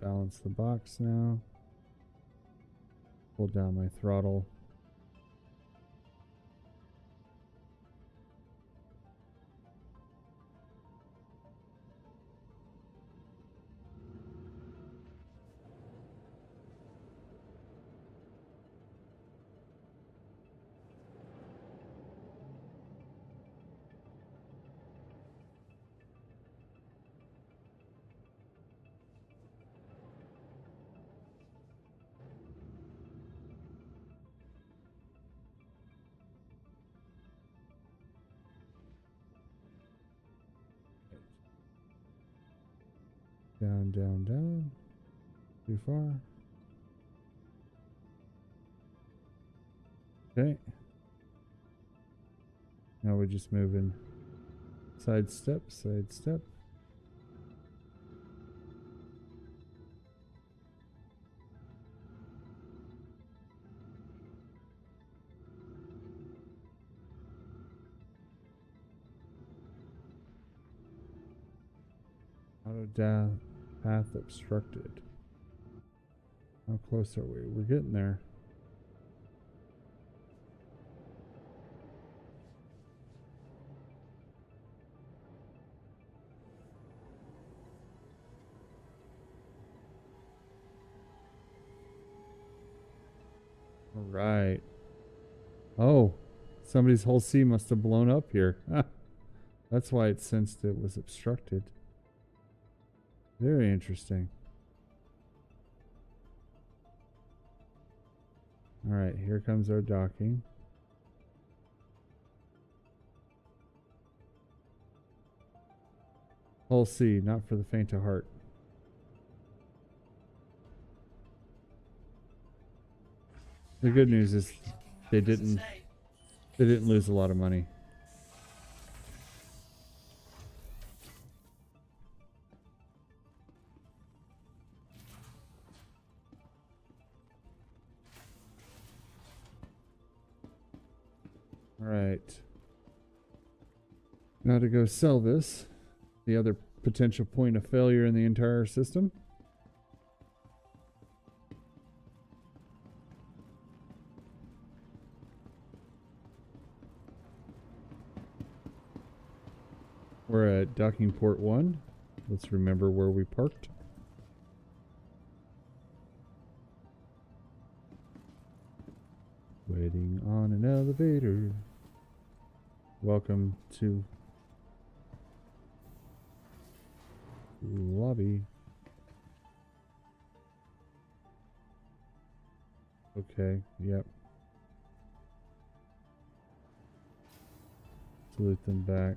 Balance the box now. Pull down my throttle. Down, down, down. Too far. Okay. Now we're just moving. Side step, side step. Auto path obstructed. How close are we? We're getting there. All right. Oh, somebody's whole sea must have blown up here. That's why it sensed it was obstructed. Very interesting. All right, here comes our docking. Whole sea, not for the faint of heart. The good news is they didn't lose a lot of money. All right. Now to go sell this, the other potential point of failure in the entire system. We're at docking port 1. Let's remember where we parked. Waiting on an elevator. Welcome to lobby. Okay, yep. Salute them back.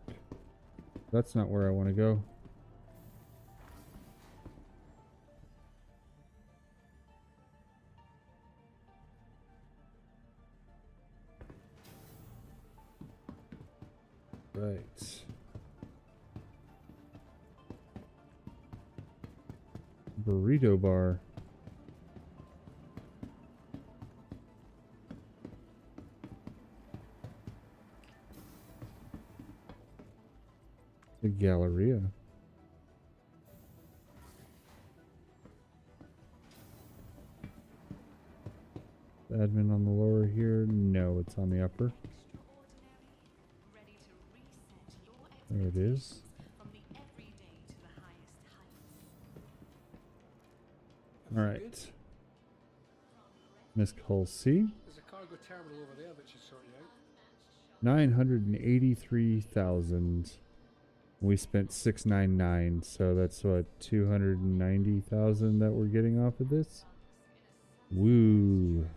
That's not where I want to go. Right. Burrito bar. The Galleria. admin on the lower here? No, it's on the upper. Ready to reset your There it is. from the everyday to the highest heights. Alright. Misk Hull C. There's a cargo terminal over there that should sort you out. 983,000. We spent 699, so that's what, 290,000 that we're getting off of this. Woo.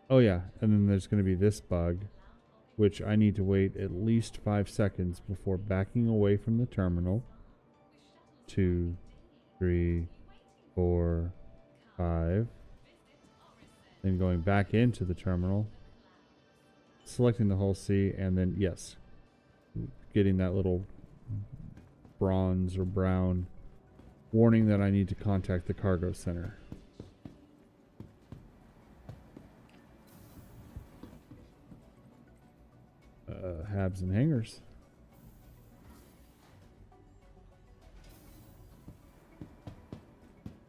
Oh yeah, and then there's going to be this bug, which I need to wait at least 5 seconds before backing away from the terminal. 2, 3, 4, 5. Then going back into the terminal, selecting the Hull C, and then yes, getting that little bronze or brown warning that I need to contact the cargo center. Habs and hangers.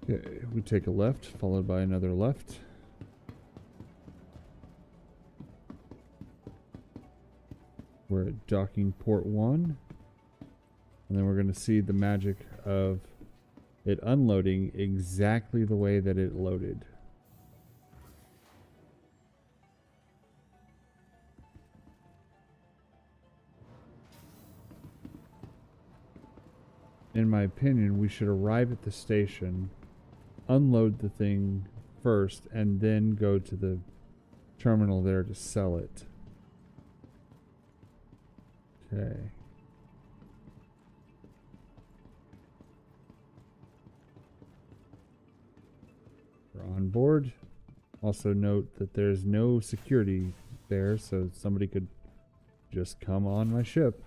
Okay, we take a left, followed by another left. We're at docking port 1. And then we're going to see the magic of it unloading exactly the way that it loaded. In my opinion, we should arrive at the station, unload the thing first, and then go to the terminal there to sell it. Okay. We're on board. Also note that there's no security there, so somebody could just come on my ship.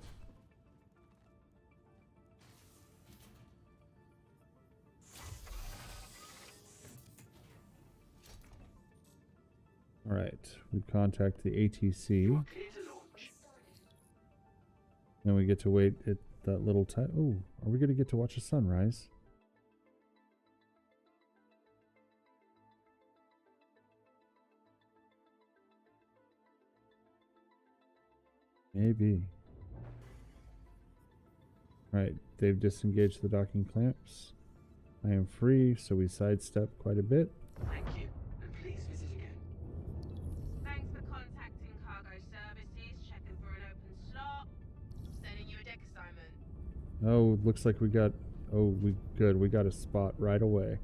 All right, we contact the ATC. Clear to launch. Then we get to wait at that little time. Oh, are we going to get to watch the sunrise? Maybe. Right, they've disengaged the docking clamps. I am free, so we sidestep quite a bit. Thank you, and please visit again. Thanks for contacting cargo services, checking for an open slot. Sending you a deck assignment. Oh, looks like we got... Oh, we got a spot right away.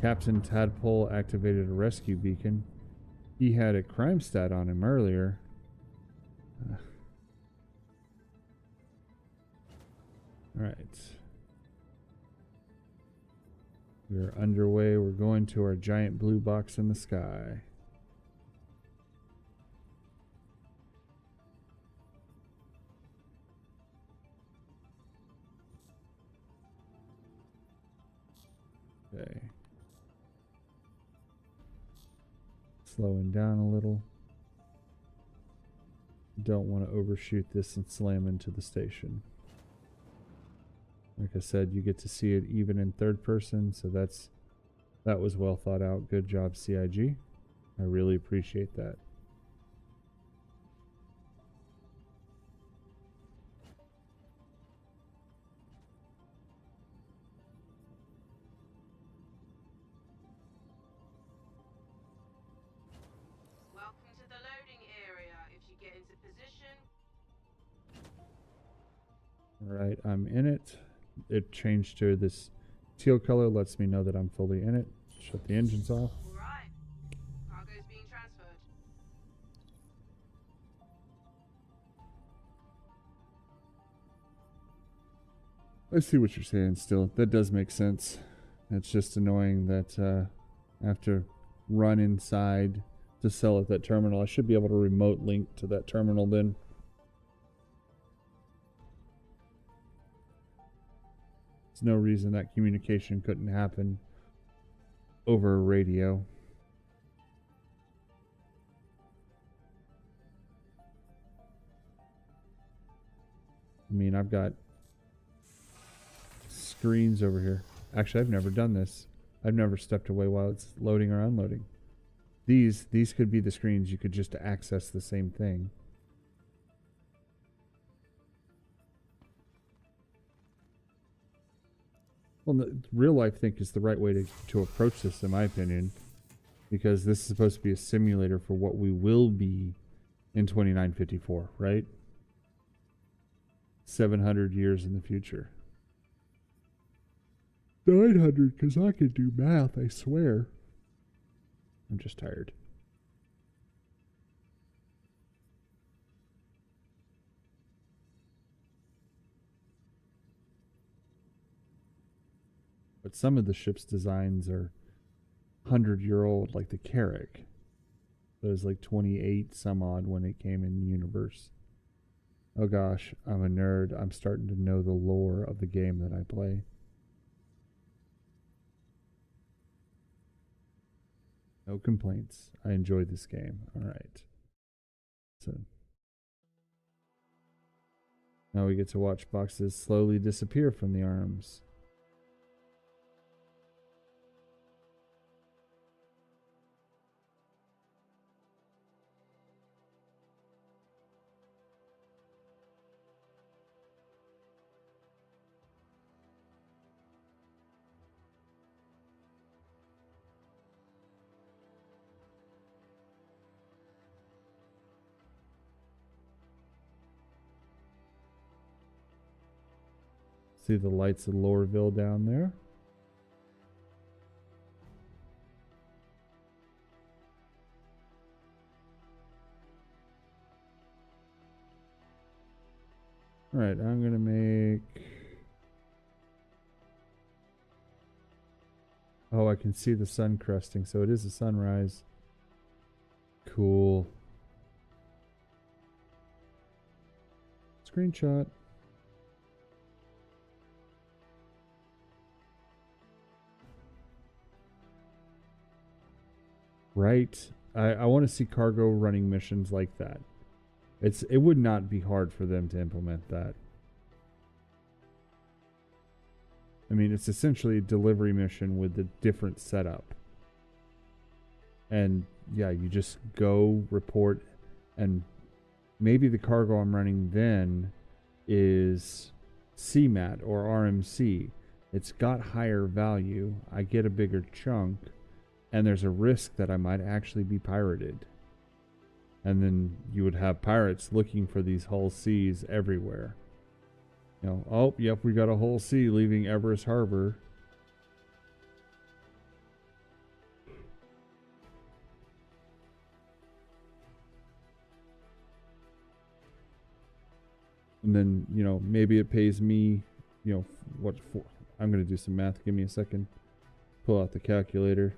Captain Tadpole activated a rescue beacon. He had a crime stat on him earlier. Alright. We're underway. We're going to our giant blue box in the sky. Okay. Slowing down a little. Don't want to overshoot this and slam into the station. Like I said, you get to see it even in third person, so that was well thought out. Good job, CIG. I really appreciate that. Welcome to the loading area. If you get into position, Alright, I'm in it. It changed to this teal color, lets me know that I'm fully in it. Shut the engines off. all right. Cargo's being transferred. I see what you're saying still. That does make sense. It's just annoying that I have to run inside to sell at that terminal. I should be able to remote link to that terminal then. There's no reason that communication couldn't happen over a radio. I mean, I've got screens over here. Actually, I've never done this. I've never stepped away while it's loading or unloading. These could be the screens you could just access the same thing. Well, the real life think is the right way to approach this, in my opinion, because this is supposed to be a simulator for what we will be in 2954, right? 700 years in the future. 900, because I can do math, I swear. I'm just tired. But some of the ship's designs are 100-year-old, like the Carrack. It was like 28 some odd when it came in the universe. Oh gosh, I'm a nerd. I'm starting to know the lore of the game that I play. No complaints. I enjoyed this game. Alright. So now we get to watch boxes slowly disappear from the arms. See the lights of Loreville down there? Alright, I'm gonna make... Oh, I can see the sun cresting, so it is a sunrise. Cool. Screenshot. Right. I want to see cargo running missions like that. It would not be hard for them to implement that. I mean, it's essentially a delivery mission with a different setup. And yeah, you just go report, and maybe the cargo I'm running then is CMAT or RMC. It's got higher value. I get a bigger chunk. And there's a risk that I might actually be pirated. And then you would have pirates looking for these Hull Cs everywhere. You know, oh, yep, we got a Hull C leaving Everest Harbor. And then, you know, maybe it pays me, you know, what for? I'm going to do some math. Give me a second. Pull out the calculator.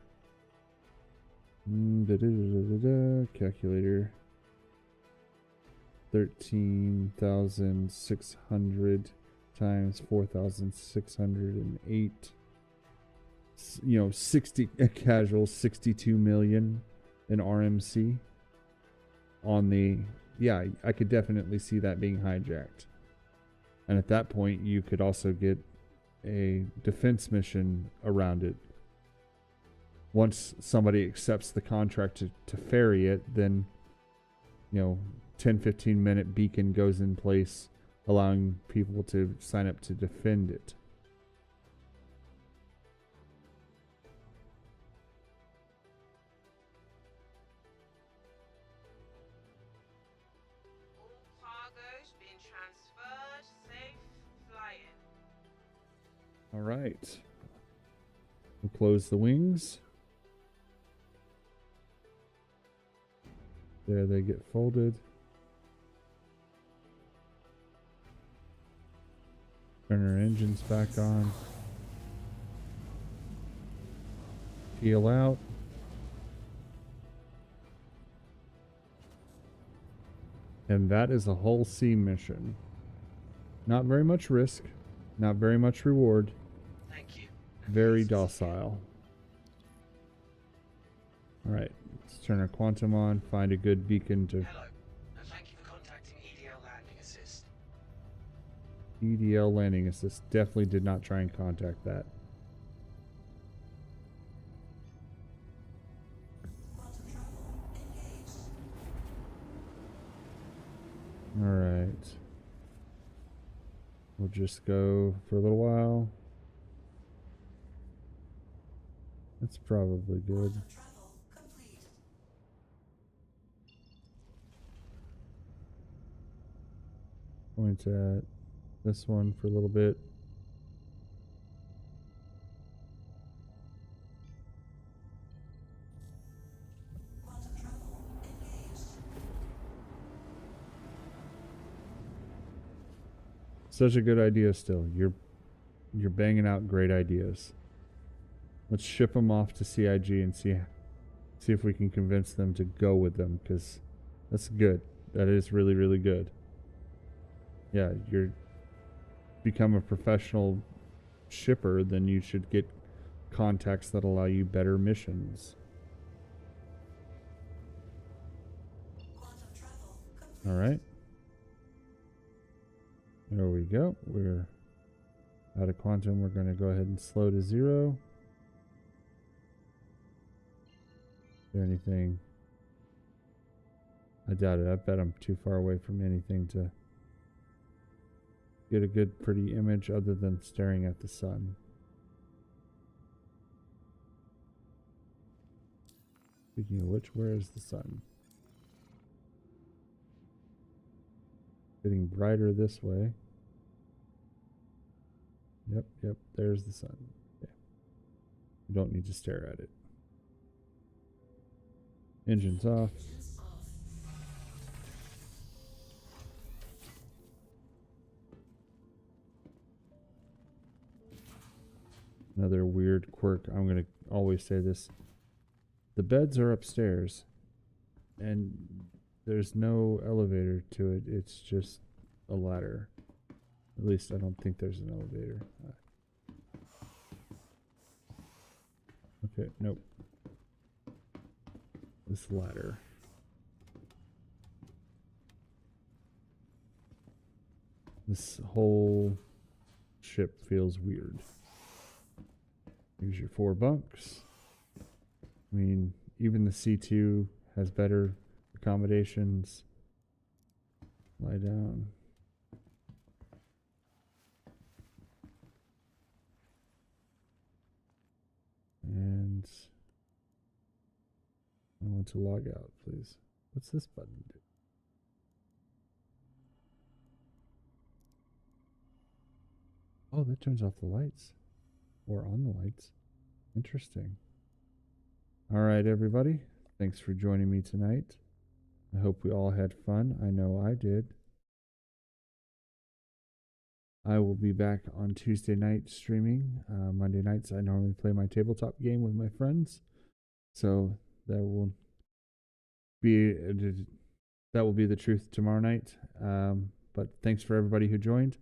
Calculator. 13,600 times 4,608. You know, 60 casual 62 million in RMC on the... Yeah, I could definitely see that being hijacked. And at that point, you could also get a defense mission around it. Once somebody accepts the contract to ferry it, then, you know, 10-15 minute beacon goes in place, allowing people to sign up to defend it. All cargo's been transferred. Safe flying. All right. We'll close the wings. There they get folded. Turn our engines back on. Peel out. And that is a Hull C mission. Not very much risk. Not very much reward. Thank you. Very docile. Alright. Let's turn our quantum on. Find a good beacon to... Hello, and thank you for contacting EDL Landing Assist. EDL Landing Assist. Definitely did not try and contact that. right. We'll just go for a little while. That's probably good. Travel complete. Point at this one for a little bit. Quantum travel engaged. Such a good idea still. You're banging out great ideas. Let's ship them off to CIG and see if we can convince them to go with them, because that's good. That is really, really good. Yeah, you're become a professional shipper, then you should get contacts that allow you better missions. Quantum travel complete. All right. There we go. We're out of quantum. We're going to go ahead and slow to 0. Is there anything? I doubt it. I bet I'm too far away from anything to get a good, pretty image other than staring at the sun. Speaking of which, where is the sun? Getting brighter this way. Yep, there's the sun. Yeah. You don't need to stare at it. Engines off. Another weird quirk. I'm going to always say this. The beds are upstairs, and there's no elevator to it. It's just a ladder. At least I don't think there's an elevator. Okay, nope. This ladder. This whole ship feels weird. Here's your 4 bunks. I mean, even the C2 has better accommodations. Lie down. And I want to log out, please. What's this button do? Oh, that turns off the lights. Or on the lights. Interesting. All right, everybody. Thanks for joining me tonight. I hope we all had fun. I know I did. I will be back on Tuesday night streaming. Monday nights, I normally play my tabletop game with my friends. So that will be the truth tomorrow night. But thanks for everybody who joined.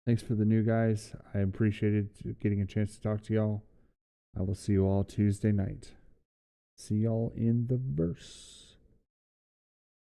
Thanks for the new guys. I appreciated getting a chance to talk to y'all. I will see you all Tuesday night. See y'all in the verse.